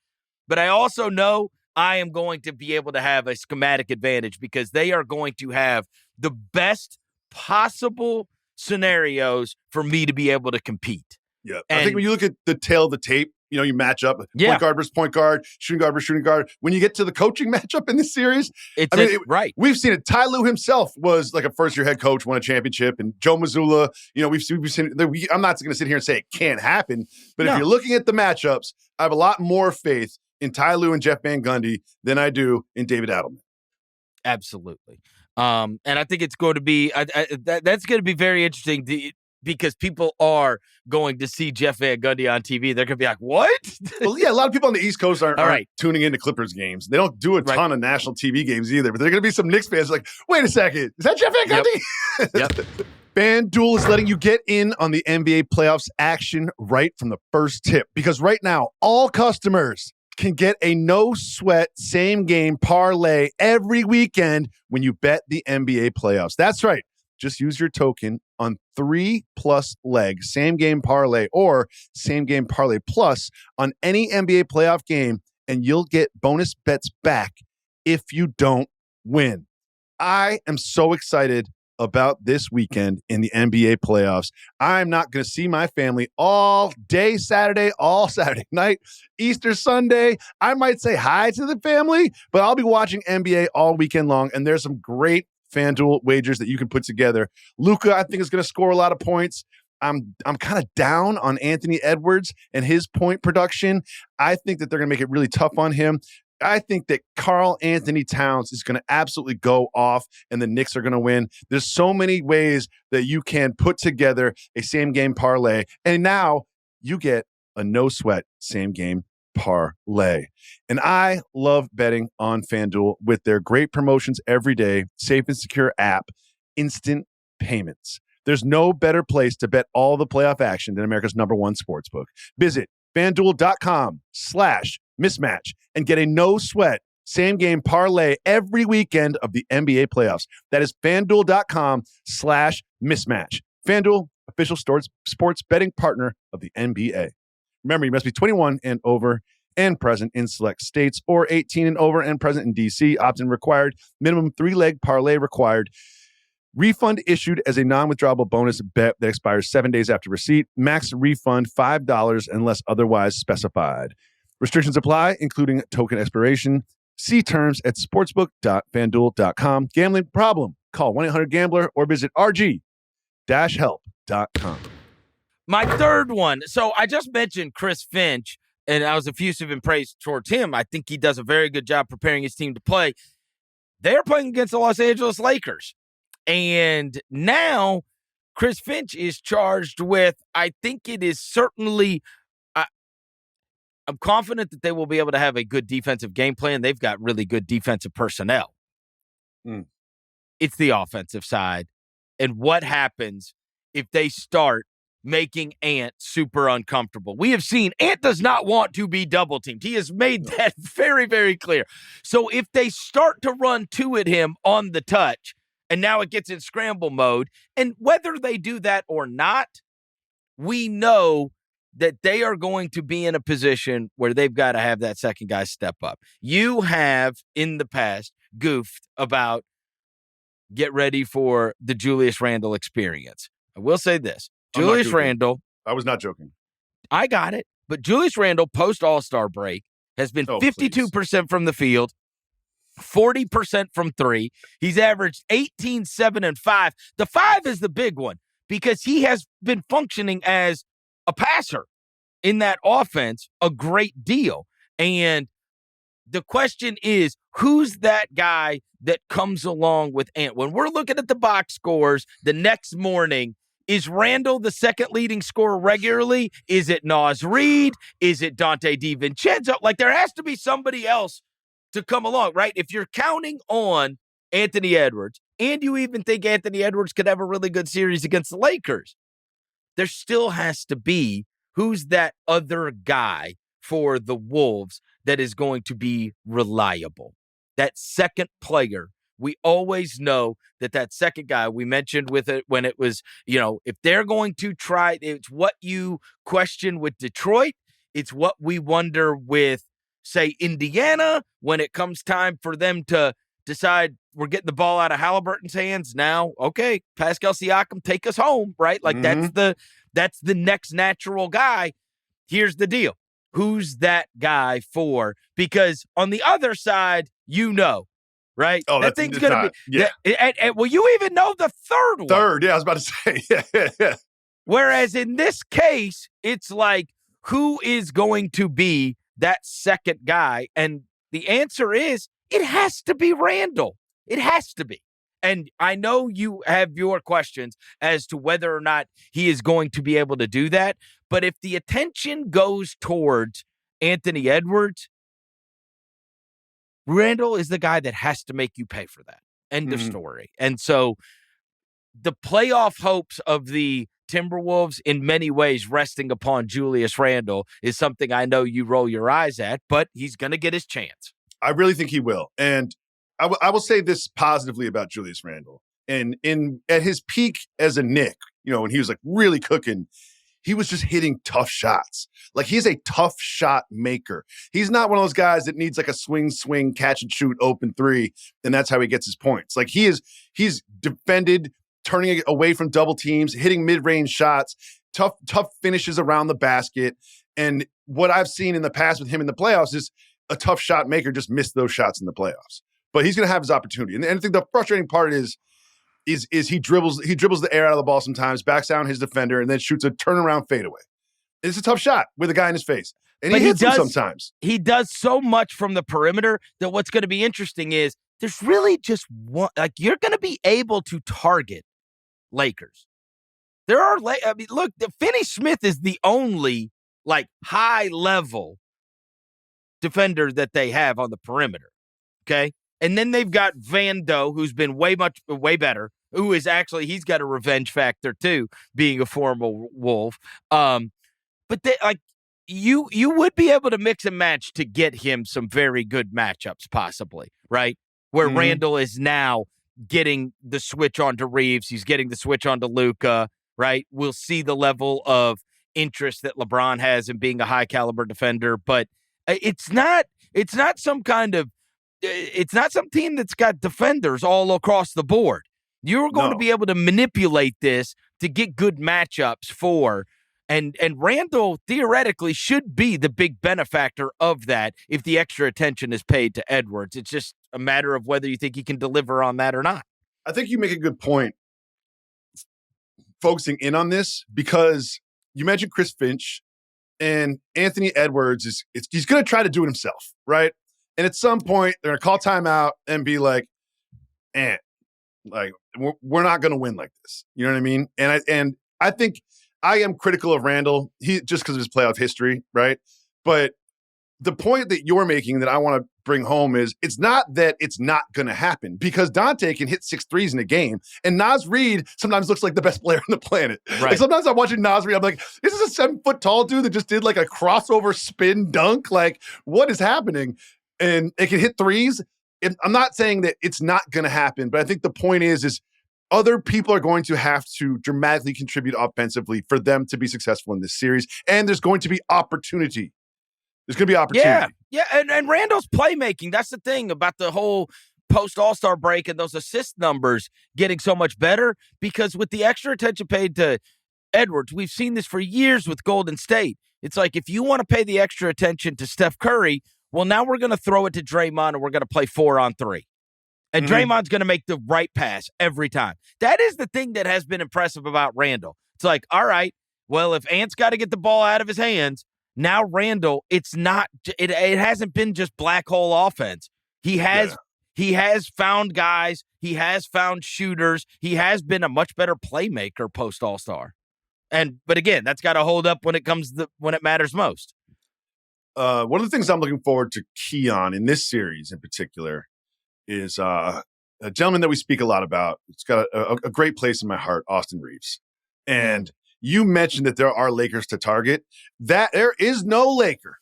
but I also know I am going to be able to have a schematic advantage because they are going to have the best possible scenarios for me to be able to compete. Yeah. I think when you look at the tail of the tape, you match up point guard versus point guard, shooting guard versus shooting guard. When you get to the coaching matchup in this series, right. We've seen it. Ty Lue himself was like a first-year head coach, won a championship, and Joe Mazzulla, we've seen it. I'm not going to sit here and say it can't happen, but if you're looking at the matchups, I have a lot more faith in Ty Lue and Jeff Van Gundy than I do in David Adelman. Absolutely. And I think it's going to be that's going to be very interesting because people are going to see Jeff Van Gundy on TV. They're going to be like, what? Well, yeah, a lot of people on the East Coast aren't tuning into Clippers games. They don't do a ton of national TV games either, but there are going to be some Knicks fans like, wait a second, is that Jeff Van Gundy? Yep. FanDuel is letting you get in on the NBA playoffs action right from the first tip, because right now, all customers can get a no-sweat same-game parlay every weekend when you bet the NBA playoffs. That's right. Just use your token on 3+ leg same-game parlay or same-game parlay plus on any NBA playoff game, and you'll get bonus bets back if you don't win. I am so excited about this weekend in the NBA playoffs. I'm not going to see my family all day Saturday, all Saturday night, Easter Sunday. I might say hi to the family, but I'll be watching NBA all weekend long, and there's some great FanDuel wagers that you can put together. Luka, I think, is going to score a lot of points. I'm kind of down on Anthony Edwards and his point production. I think that they're going to make it really tough on him. I think that Karl Anthony Towns is going to absolutely go off and the Knicks are going to win. There's so many ways that you can put together a same-game parlay, and now you get a no-sweat same-game parlay. And I love betting on FanDuel with their great promotions every day, safe and secure app, instant payments. There's no better place to bet all the playoff action than America's #1 sportsbook. Visit FanDuel.com/mismatch and get a no-sweat same-game parlay every weekend of the NBA playoffs. That is FanDuel.com/mismatch. FanDuel, official sports betting partner of the NBA. Remember, you must be 21 and over and present in select states, or 18 and over and present in D.C. Opt-in required. Minimum 3-leg parlay required. Refund issued as a non-withdrawable bonus bet that expires 7 days after receipt. Max refund $5 unless otherwise specified. Restrictions apply, including token expiration. See terms at sportsbook.fanduel.com. Gambling problem? Call 1-800-GAMBLER or visit rg-help.com. My third one. So I just mentioned Chris Finch, and I was effusive in praise towards him. I think he does a very good job preparing his team to play. They're playing against the Los Angeles Lakers. And now Chris Finch is charged with, I think it is certainly, I'm confident that they will be able to have a good defensive game plan. They've got really good defensive personnel. It's the offensive side. And what happens if they start making Ant super uncomfortable? We have seen Ant does not want to be double teamed. He has made that very, very clear. So if they start to run two at him on the touch, and now it gets in scramble mode, and whether they do that or not, we know that they are going to be in a position where they've got to have that second guy step up. You have, in the past, goofed about get ready for the Julius Randle experience. I will say this. Julius Randle. I was not joking. I got it. But Julius Randle, post-All-Star break, has been 52% from the field, 40% from three. He's averaged 18, 7, and 5. The 5 is the big one because he has been functioning as a passer in that offense a great deal. And the question is, who's that guy that comes along with Ant? When we're looking at the box scores the next morning, is Randall the second leading scorer regularly? Is it Naz Reid? Is it Dante DiVincenzo? Like, there has to be somebody else to come along, right? If you're counting on Anthony Edwards, and you even think Anthony Edwards could have a really good series against the Lakers, there still has to be who's that other guy for the Wolves that is going to be reliable. That second player. We always know that second guy, we mentioned with it when it was, if they're going to try, it's what you question with Detroit. It's what we wonder with, say, Indiana, when it comes time for them to decide, we're getting the ball out of Haliburton's hands now. Okay, Pascal Siakam, take us home, right? Like that's the next natural guy. Here's the deal. Who's that guy for? Because on the other side, right? Oh, that thing's going to be. Yeah. And will you even know the third one? Third, yeah, I was about to say. Yeah. Whereas in this case, it's like, who is going to be that second guy? And the answer is, it has to be Randall. It has to be. And I know you have your questions as to whether or not he is going to be able to do that. But if the attention goes towards Anthony Edwards, Randall is the guy that has to make you pay for that. End of story. And so the playoff hopes of the Timberwolves in many ways resting upon Julius Randle is something I know you roll your eyes at, but he's going to get his chance. I really think he will. And I will say this positively about Julius Randle. And at his peak as a Knick, when he was like really cooking, he was just hitting tough shots. Like, he's a tough shot maker. He's not one of those guys that needs like a swing, catch and shoot, open three, and that's how he gets his points. Like, he's defended, turning it away from double teams, hitting mid-range shots, tough finishes around the basket. And what I've seen in the past with him in the playoffs is a tough shot maker just missed those shots in the playoffs. But he's going to have his opportunity. And I think the frustrating part is he dribbles the air out of the ball sometimes, backs down his defender, and then shoots a turnaround fadeaway. It's a tough shot with a guy in his face. And he hits him sometimes. He does so much from the perimeter that what's going to be interesting is there's really just one, like, you're going to be able to target Lakers. Look, Finney Smith is the only like high level defender that they have on the perimeter. Okay. And then they've got Vando, who's been way better, who is actually, he's got a revenge factor too, being a former Wolf. But you would be able to mix and match to get him some very good matchups, possibly, right? Where Randall is now getting the switch onto Reaves, he's getting the switch onto Luka, right? We'll see the level of interest that LeBron has in being a high caliber defender, but it's not some team that's got defenders all across the board. You're going to be able to manipulate this to get good matchups for, and Randall theoretically should be the big benefactor of that if the extra attention is paid to Edwards. It's just a matter of whether you think he can deliver on that or not. I think you make a good point focusing in on this, because you mentioned Chris Finch, and Anthony Edwards he's going to try to do it himself, right? And at some point, they're going to call timeout and be like, we're not going to win like this. You know what I mean? And I think I am critical of Randall, just because of his playoff history, right? But the point that you're making that I want to bring home is it's not that it's not going to happen, because Dante can hit 6 threes in a game, and Naz Reid sometimes looks like the best player on the planet. Right. Like, sometimes I'm watching Naz Reid, I'm like, this is a 7-foot tall dude that just did like a crossover spin dunk. Like, what is happening? And it can hit threes. And I'm not saying that it's not going to happen, but I think the point is other people are going to have to dramatically contribute offensively for them to be successful in this series. And there's going to be opportunity. There's going to be opportunity. Yeah. And Randall's playmaking, that's the thing about the whole post All-Star break and those assist numbers getting so much better, because with the extra attention paid to Edwards, we've seen this for years with Golden State. It's like, if you want to pay the extra attention to Steph Curry, well, now we're going to throw it to Draymond and we're going to play 4-on-3. And Draymond's going to make the right pass every time. That is the thing that has been impressive about Randall. It's like, all right, well, if Ant's got to get the ball out of his hands, now Randall, it hasn't been just black hole offense. He has found guys. He has found shooters. He has been a much better playmaker post All-Star. But again, that's got to hold up when it matters most. One of the things I'm looking forward to key on in this series in particular is a gentleman that we speak a lot about. It's got a great place in my heart, Austin Reaves. And you mentioned that there are Lakers to target. That there is no Laker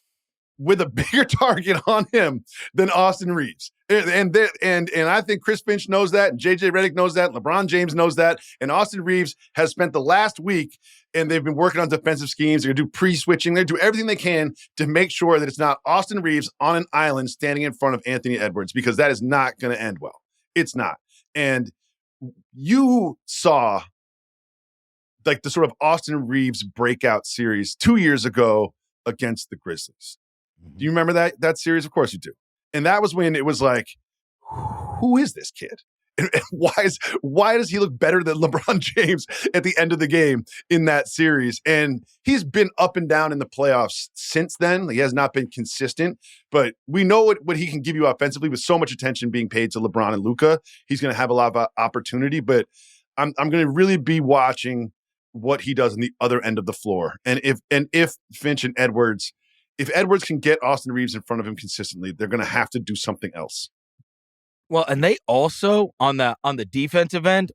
with a bigger target on him than Austin Reaves. And I think Chris Finch knows that, and JJ Redick knows that, and LeBron James knows that, and Austin Reaves has spent the last week, and they've been working on defensive schemes. They're going to do pre-switching. They're going to do everything they can to make sure that it's not Austin Reaves on an island standing in front of Anthony Edwards, because that is not going to end well. It's not. And you saw like the sort of Austin Reaves breakout series 2 years ago against the Grizzlies. Do you remember that series? Of course you do. And that was when it was like, who is this kid? And why does he look better than LeBron James at the end of the game in that series? And he's been up and down in the playoffs since then. He has not been consistent, but we know what he can give you offensively with so much attention being paid to LeBron and Luka. He's going to have a lot of opportunity, but I'm going to really be watching what he does on the other end of the floor. And if Finch and Edwards, if Edwards can get Austin Reaves in front of him consistently, they're going to have to do something else. Well, and they also on the defensive end,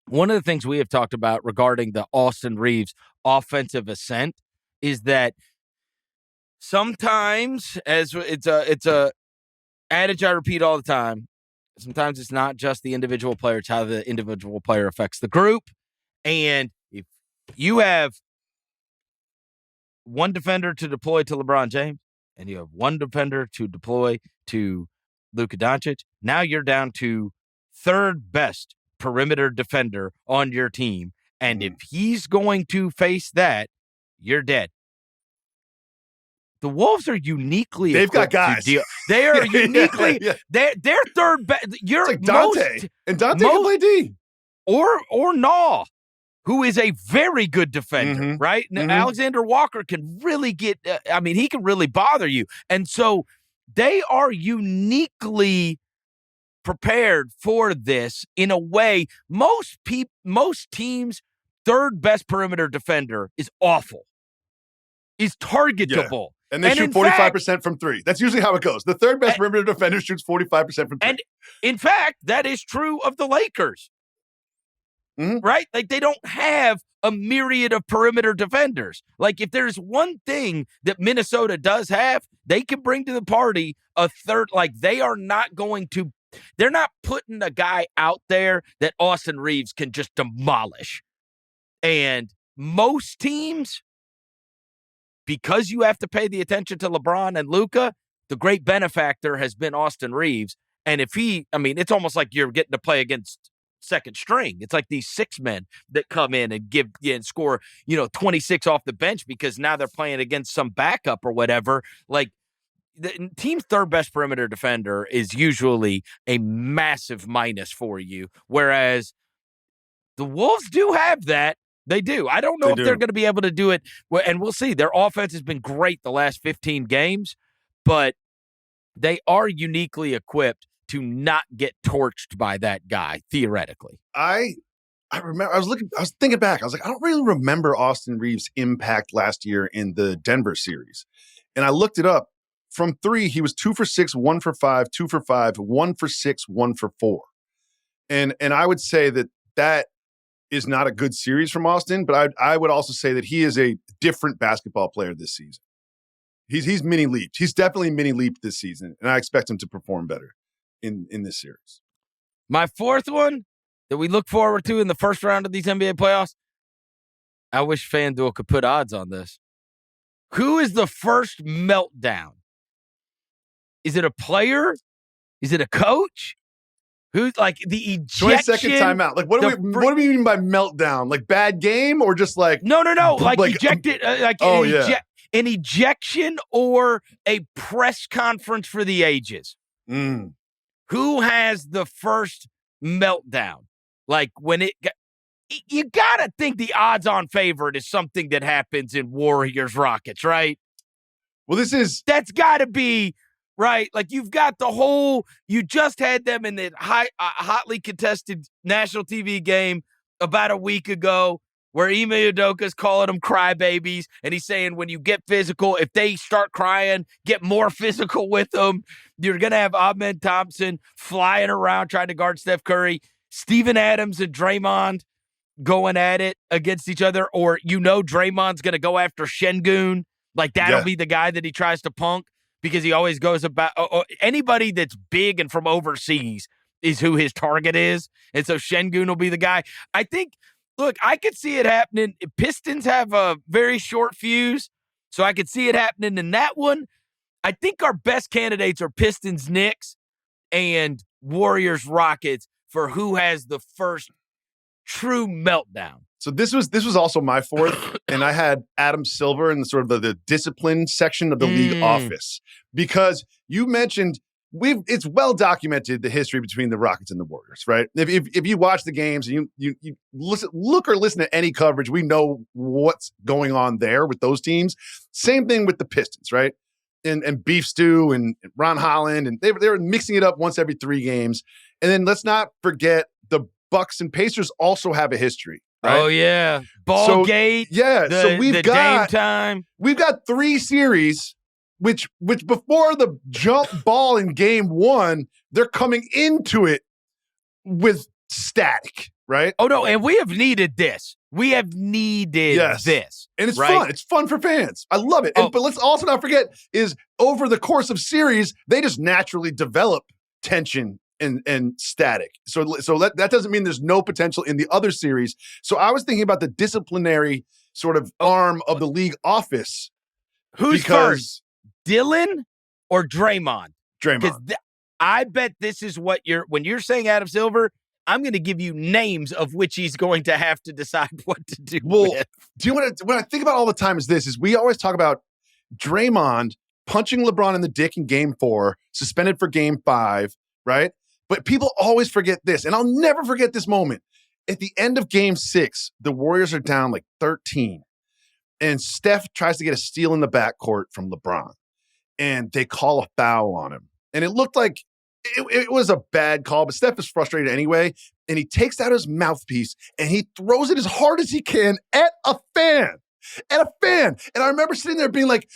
one of the things we have talked about regarding the Austin Reaves offensive ascent is that sometimes, as it's a adage I repeat all the time, sometimes it's not just the individual player, it's how the individual player affects the group. And if you have one defender to deploy to LeBron James and you have one defender to deploy to Luka Doncic, now you're down to third best perimeter defender on your team. And if he's going to face that, you're dead. The Wolves are uniquely They've got guys. They are uniquely they're third best. You're like Dante. And Dante can play D. Or Naw, who is a very good defender, right? Mm-hmm. Alexander Walker can really get he can really bother you. And so they are uniquely prepared for this in a way. Most teams' third best perimeter defender is awful, is targetable. Yeah. And they shoot 45% from three. That's usually how it goes. The third best perimeter defender shoots 45% from three. And in fact, that is true of the Lakers. Right? Like they don't have a myriad of perimeter defenders. Like if there's one thing that Minnesota does have, they can bring to the party a third. Like they're not putting a guy out there that Austin Reaves can just demolish. And most teams, because you have to pay the attention to LeBron and Luka, the great benefactor has been Austin Reaves. And if it's almost like you're getting to play against second string. It's like these six men that come in and give and score, 26 off the bench because now they're playing against some backup or whatever. Like the team's third best perimeter defender is usually a massive minus for you. Whereas the Wolves do have that. They do. I don't know if they're going to be able to do it. And we'll see. Their offense has been great the last 15 games, but they are uniquely equipped to not get torched by that guy, theoretically. I remember I was thinking back. I was like, I don't really remember Austin Reaves' impact last year in the Denver series. And I looked it up. From three, he was 2 for 6, 1 for 5, 2 for 5, 1 for 6, 1 for 4. And I would say that is not a good series from Austin, but I would also say that he is a different basketball player this season. He's mini leaped. He's definitely mini leaped this season, and I expect him to perform better in this series. My fourth one that we look forward to in the first round of these NBA playoffs, I wish FanDuel could put odds on this. Who is the first meltdown? Is it a player? Is it a coach? Who's like the ejection? 20-second timeout. Like what do we mean by meltdown? Like bad game or just like no. Like ejected. An ejection or a press conference for the ages. Who has the first meltdown? Like when you gotta think the odds-on favorite is something that happens in Warriors Rockets, right? Well, that's got to be right. Like you've got you just had them in the hotly contested national TV game about a week ago where Ime Udoka's calling them crybabies, and he's saying when you get physical, if they start crying, get more physical with them. You're going to have Ahmed Thompson flying around trying to guard Steph Curry, Steven Adams and Draymond going at it against each other, or Draymond's going to go after Şengün. Like that'll be the guy that he tries to punk because he always goes about anybody that's big and from overseas is who his target is. And so Şengün will be the guy. I think, look, I could see it happening. Pistons have a very short fuse, so I could see it happening in that one. I think our best candidates are Pistons, Knicks, and Warriors-Rockets for who has the first true meltdown. So this was also my fourth, and I had Adam Silver in the sort of the discipline section of the league office, because you mentioned it's well documented, the history between the Rockets and the Warriors, right? If you watch the games and you look or listen to any coverage, we know what's going on there with those teams. Same thing with the Pistons, right? And Beef Stew and Ron Holland, and they were mixing it up once every 3 games. And then let's not forget the Bucks and Pacers also have a history. Right? Oh yeah, Ballgate. So we've got Dame time. We've got 3 series, which before the jump ball in game 1, they're coming into it with static, right? Oh no, and we have needed this. We have needed this, and it's fun. It's fun for fans. I love it. But let's also not forget is over the course of series, they just naturally develop tension and static. So that doesn't mean there's no potential in the other series. So I was thinking about the disciplinary sort of arm of the league office. Who's first, Dylan or Draymond? Draymond. I bet this is what when you're saying Adam Silver, I'm going to give you names of which he's going to have to decide what to do with. Do you want to, what I think about all the time is we always talk about Draymond punching LeBron in the dick in game 4, suspended for game 5, right? But people always forget this, and I'll never forget this moment. At the end of game 6, the Warriors are down like 13, and Steph tries to get a steal in the backcourt from LeBron, and they call a foul on him. And it looked like it was a bad call, but Steph is frustrated anyway, and he takes out his mouthpiece, and he throws it as hard as he can at a fan. And I remember sitting there being like,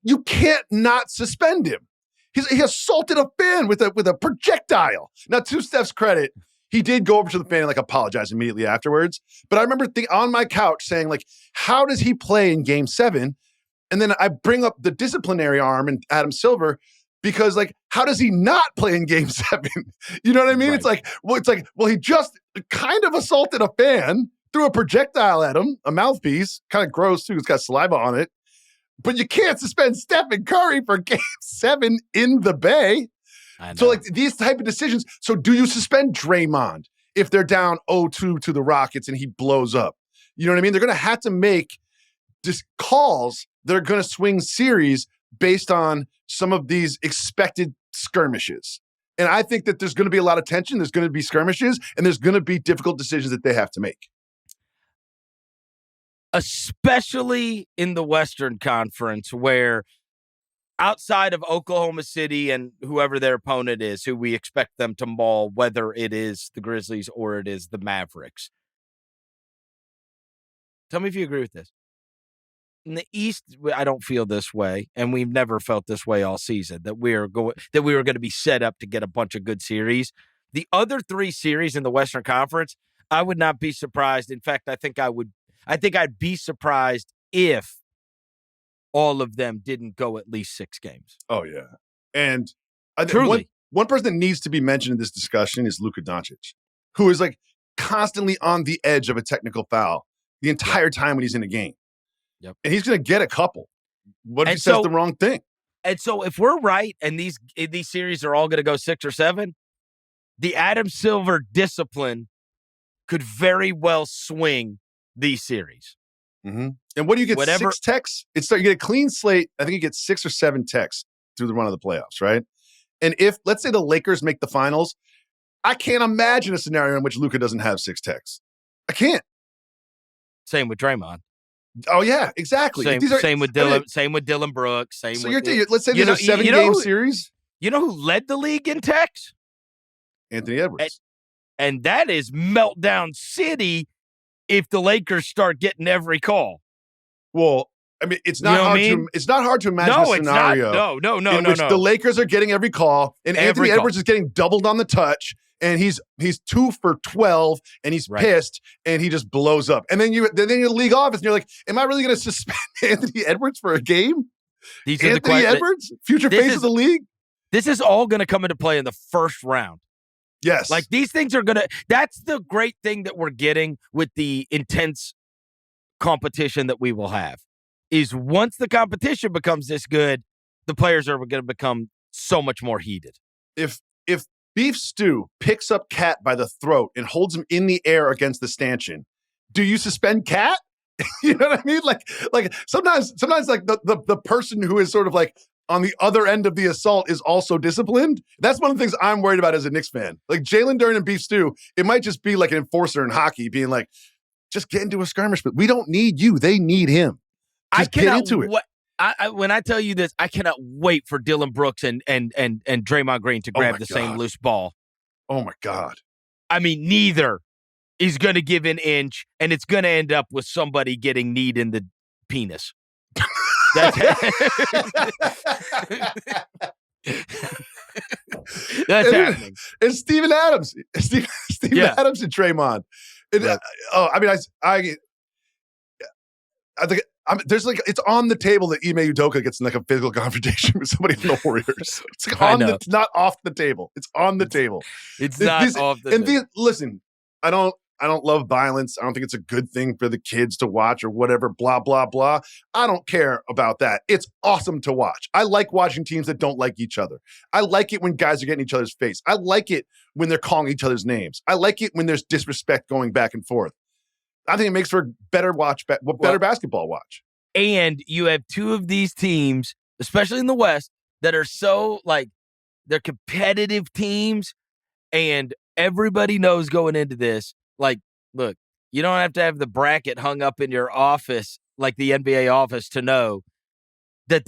you can't not suspend him. He assaulted a fan with a projectile. Now, to Steph's credit, he did go over to the fan and like apologize immediately afterwards. But I remember on my couch saying like, how does he play in game 7? And then I bring up the disciplinary arm and Adam Silver, because like, how does he not play in game 7? You know what I mean? Right. It's like, he just kind of assaulted a fan, threw a projectile at him, a mouthpiece, kind of gross too. It's got saliva on it. But you can't suspend Stephen Curry for game 7 in the Bay. So like these type of decisions. So do you suspend Draymond if they're down 0-2 to the Rockets and he blows up? You know what I mean? They're going to have to make just calls that are going to swing series based on some of these expected skirmishes. And I think that there's going to be a lot of tension. There's going to be skirmishes, and there's going to be difficult decisions that they have to make. Especially in the Western Conference, where outside of Oklahoma City and whoever their opponent is, who we expect them to maul, whether it is the Grizzlies or it is the Mavericks. Tell me if you agree with this. In the East, I don't feel this way, and we've never felt this way all season, that we were going to be set up to get a bunch of good series. The other 3 series in the Western Conference, I would not be surprised. In fact, I think I'd be surprised if all of them didn't go at least 6 games. Oh, yeah. And I think truly, one person that needs to be mentioned in this discussion is Luka Doncic, who is like constantly on the edge of a technical foul the entire time when he's in a game. Yep. And he's going to get a couple. What if he says the wrong thing? And so if we're right and these series are all going to go 6 or 7, the Adam Silver discipline could very well swing these series. Mm-hmm. And what do you get? 6 techs? You get a clean slate. I think you get 6 or 7 techs through the run of the playoffs, right? And if, let's say, the Lakers make the finals, I can't imagine a scenario in which Luka doesn't have 6 techs. I can't. Same with Draymond. Oh yeah, exactly. Same with Dylan. Same with Dylan Brooks. Let's say there's a 7-game series. You know who led the league in techs? Anthony Edwards. And that is Meltdown City. If the Lakers start getting every call. Well, I mean, it's not hard to imagine a scenario. No. In which the Lakers are getting every call, and Anthony Edwards is getting doubled on the touch, and he's 2 for 12, and he's pissed, and he just blows up. And then you're in the league office, and you're like, am I really going to suspend Anthony Edwards for a game? Anthony Edwards, future face of the league? This is all going to come into play in the first round. Yes. Like these things are that's the great thing that we're getting with the intense competition that we will have, is once the competition becomes this good, the players are going to become so much more heated. If Beef Stew picks up Cat by the throat and holds him in the air against the stanchion. Do you suspend Cat? You know what I mean? Like sometimes like the person who is sort of like on the other end of the assault is also disciplined. That's one of the things I'm worried about as a Knicks fan. Like Jalen Duren and Beef Stew, it might just be like an enforcer in hockey being like, just get into a skirmish, but we don't need you. They need him. Just get into it. When I tell you this, I cannot wait for Dylan Brooks and Draymond Green to grab the same loose ball. Oh my God. I mean, neither is going to give an inch, and it's going to end up with somebody getting kneed in the penis. That's happening. It's Steven Adams. Steven Adams and Draymond. I think there's like it's on the table that Ime Udoka gets in like a physical confrontation with somebody from the Warriors. It's like not off the table. It's on the table. It's not off the table. Listen, I don't love violence. I don't think it's a good thing for the kids to watch or whatever, blah, blah, blah. I don't care about that. It's awesome to watch. I like watching teams that don't like each other. I like it when guys are getting each other's face. I like it when they're calling each other's names. I like it when there's disrespect going back and forth. I think it makes for better basketball watch. And you have two of these teams, especially in the West, that are so like they're competitive teams, and everybody knows going into this. Like, look, you don't have to have the bracket hung up in your office like the NBA office to know that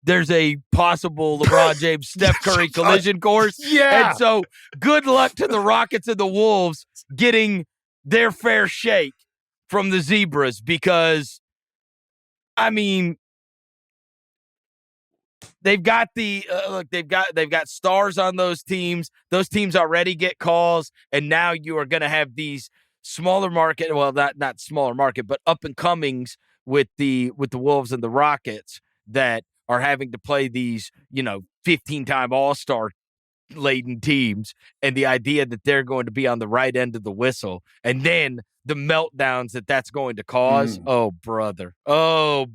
there's a possible LeBron James Steph Curry collision course. Yeah. And so good luck to the Rockets and the Wolves getting their fair shake from the Zebras, because I mean, they've got they've got stars on those teams. Those teams already get calls, and now you are going to have these smaller market, well, not smaller market, but up and comings with the Wolves and the Rockets that are having to play these, 15-time All-Star laden teams, and the idea that they're going to be on the right end of the whistle, and then the meltdowns that's going to cause. Oh, brother. And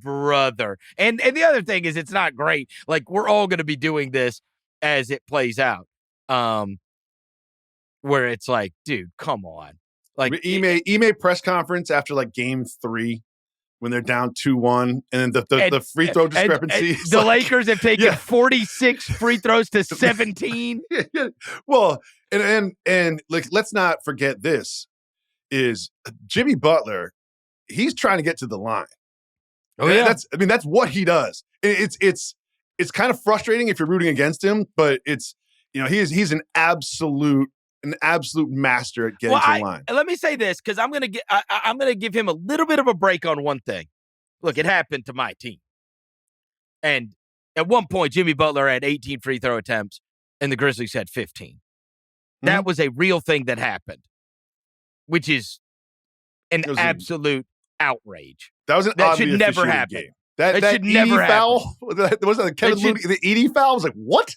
the other thing is, it's not great. Like, we're all going to be doing this as it plays out. Where it's like, dude, come on. Like Ime press conference after like game 3 when they're down 2-1, and then the free throw discrepancy. And the Lakers have taken 46 free throws to 17. Well, and like, let's not forget this is Jimmy Butler. He's trying to get to the line. Oh yeah, that's what he does. It's kind of frustrating if you're rooting against him, but it's he's an absolute master at getting to the line. Let me say this, because I'm gonna give him a little bit of a break on one thing. Look, it happened to my team, and at one point Jimmy Butler had 18 free throw attempts, and the Grizzlies had 15. Mm-hmm. That was a real thing that happened, which is an absolute outrage. That was that should never happen. Game. That should never foul. Happen. Wasn't the Kevin Looney, the Edie foul? I was like, what?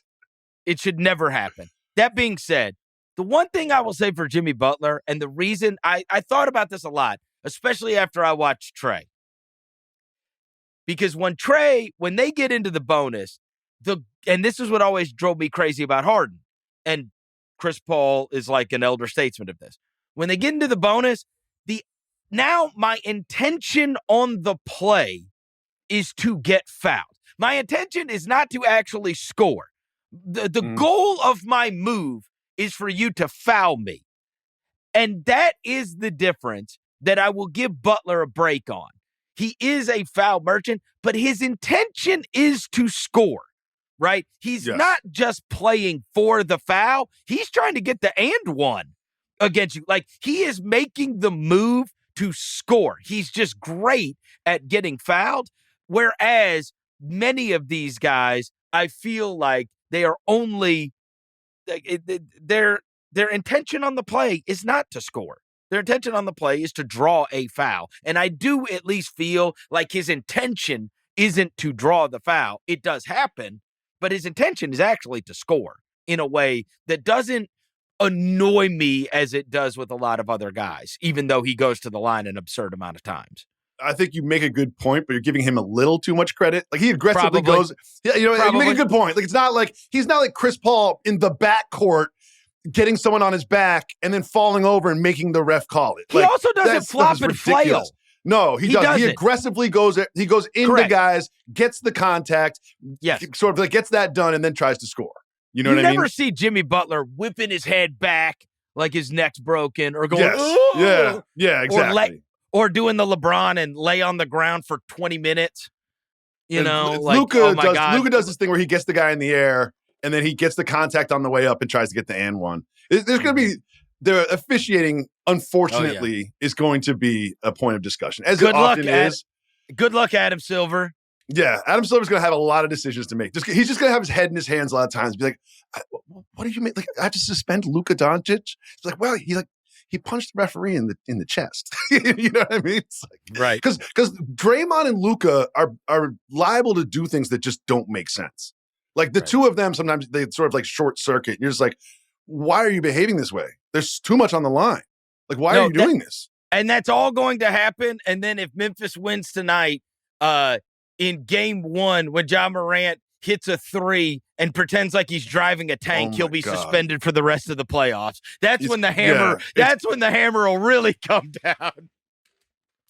It should never happen. That being said, the one thing I will say for Jimmy Butler, and the reason I thought about this a lot, especially after I watched Trey, because when they get into the bonus, and this is what always drove me crazy about Harden, and Chris Paul is like an elder statesman of this. When they get into the bonus, now my intention on the play is to get fouled. My intention is not to actually score. The goal of my move is for you to foul me. And that is the difference that I will give Butler a break on. He is a foul merchant, but his intention is to score, right? He's not just playing for the foul. He's trying to get the and one against you. Like, he is making the move to score. He's just great at getting fouled. Whereas many of these guys, I feel like they are only their intention on the play is not to score. Their intention on the play is to draw a foul. And I do at least feel like his intention isn't to draw the foul. It does happen, but his intention is actually to score in a way that doesn't annoy me as it does with a lot of other guys, even though he goes to the line an absurd amount of times. I think you make a good point, but you're giving him a little too much credit. Like he aggressively Probably. goes, yeah, you make a good point. Like it's not like he's not like Chris Paul in the backcourt getting someone on his back and then falling over and making the ref call it. He also doesn't flop and flail. No, he doesn't. He aggressively goes. He goes into guys, gets the contact, sort of like gets that done, and then tries to score. You know what I mean? You never see Jimmy Butler whipping his head back like his neck's broken, or going, yeah, exactly, or doing the LeBron and lay on the ground for 20 minutes. You know, like Luka does this thing where he gets the guy in the air, and then he gets the contact on the way up and tries to get the and one. There's going to be. The officiating, unfortunately, is going to be a point of discussion, as it often is. Good luck, Adam Silver. Yeah, Adam Silver's going to have a lot of decisions to make. He's just going to have his head in his hands a lot of times. Be like, "What do you mean? Like, I have to suspend Luka Doncic?" It's like, well, he punched the referee in the chest. You know what I mean? It's like, right? Because Draymond and Luka are liable to do things that just don't make sense. Like the two of them, sometimes they sort of like short circuit. You're just like, why are you behaving this way? There's too much on the line. Like, why are you doing this? And that's all going to happen. And then if Memphis wins tonight, in game 1, when Ja Morant hits a 3 and pretends like he's driving a tank, he'll be suspended for the rest of the playoffs. That's when the hammer. That's when the hammer will really come down.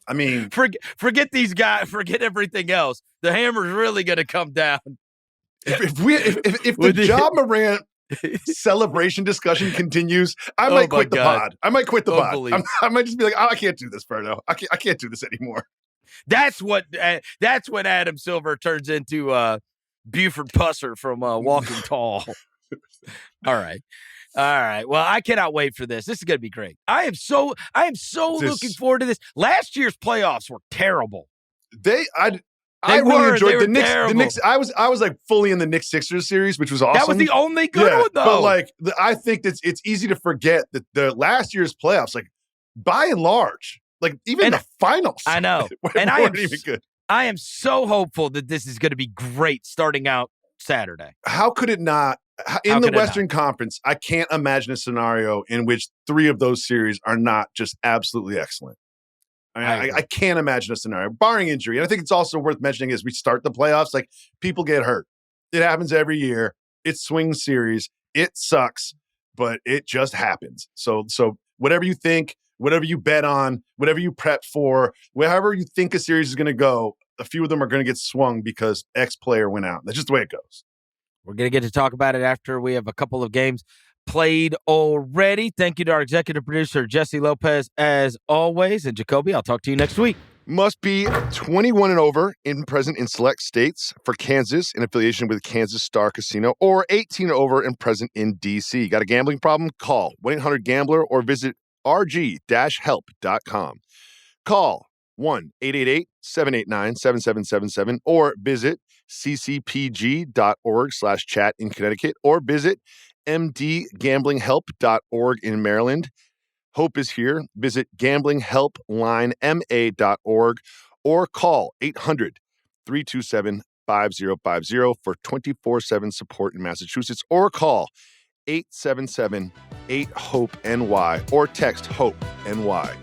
I mean, forget these guys. Forget everything else. The hammer's really going to come down. If the Ja Morant celebration discussion continues, I might quit the pod. I might quit the pod. I might just be like, I can't do this, Verno. I can't do this anymore. That's when Adam Silver turns into Buford Pusser from Walking Tall. All right. Well, I cannot wait for this. This is going to be great. I am so looking forward to this. Last year's playoffs were terrible. I really enjoyed the Knicks. I was like fully in the Knicks Sixers series, which was awesome. That was the only good one, though. But like, I think it's easy to forget that the last year's playoffs, like by and large, like even the finals, I know, and even good. I am so hopeful that this is going to be great starting out Saturday. How could it not? In the Western Conference, I can't imagine a scenario in which 3 of those series are not just absolutely excellent. I can't imagine a scenario, barring injury. And I think it's also worth mentioning as we start the playoffs, like people get hurt. It happens every year. It's swing series. It sucks, but it just happens. So whatever you think, whatever you bet on, whatever you prep for, wherever you think a series is going to go, a few of them are going to get swung because X player went out. That's just the way it goes. We're going to get to talk about it after we have a couple of games played already. Thank you to our executive producer, Jesse Lopez, as always. And Jacoby, I'll talk to you next week. Must be 21 and over and present in select states for Kansas in affiliation with Kansas Star Casino, or 18 and over and present in D.C. Got a gambling problem? Call 1-800-GAMBLER or visit rg-help.com. Call 1-888-789-7777 or visit ccpg.org/chat in Connecticut, or visit mdgamblinghelp.org in Maryland. Hope is here. Visit gamblinghelplinema.org or call 800-327-5050 for 24/7 support in Massachusetts, or call 877-8-HOPE-NY or text HOPE-NY.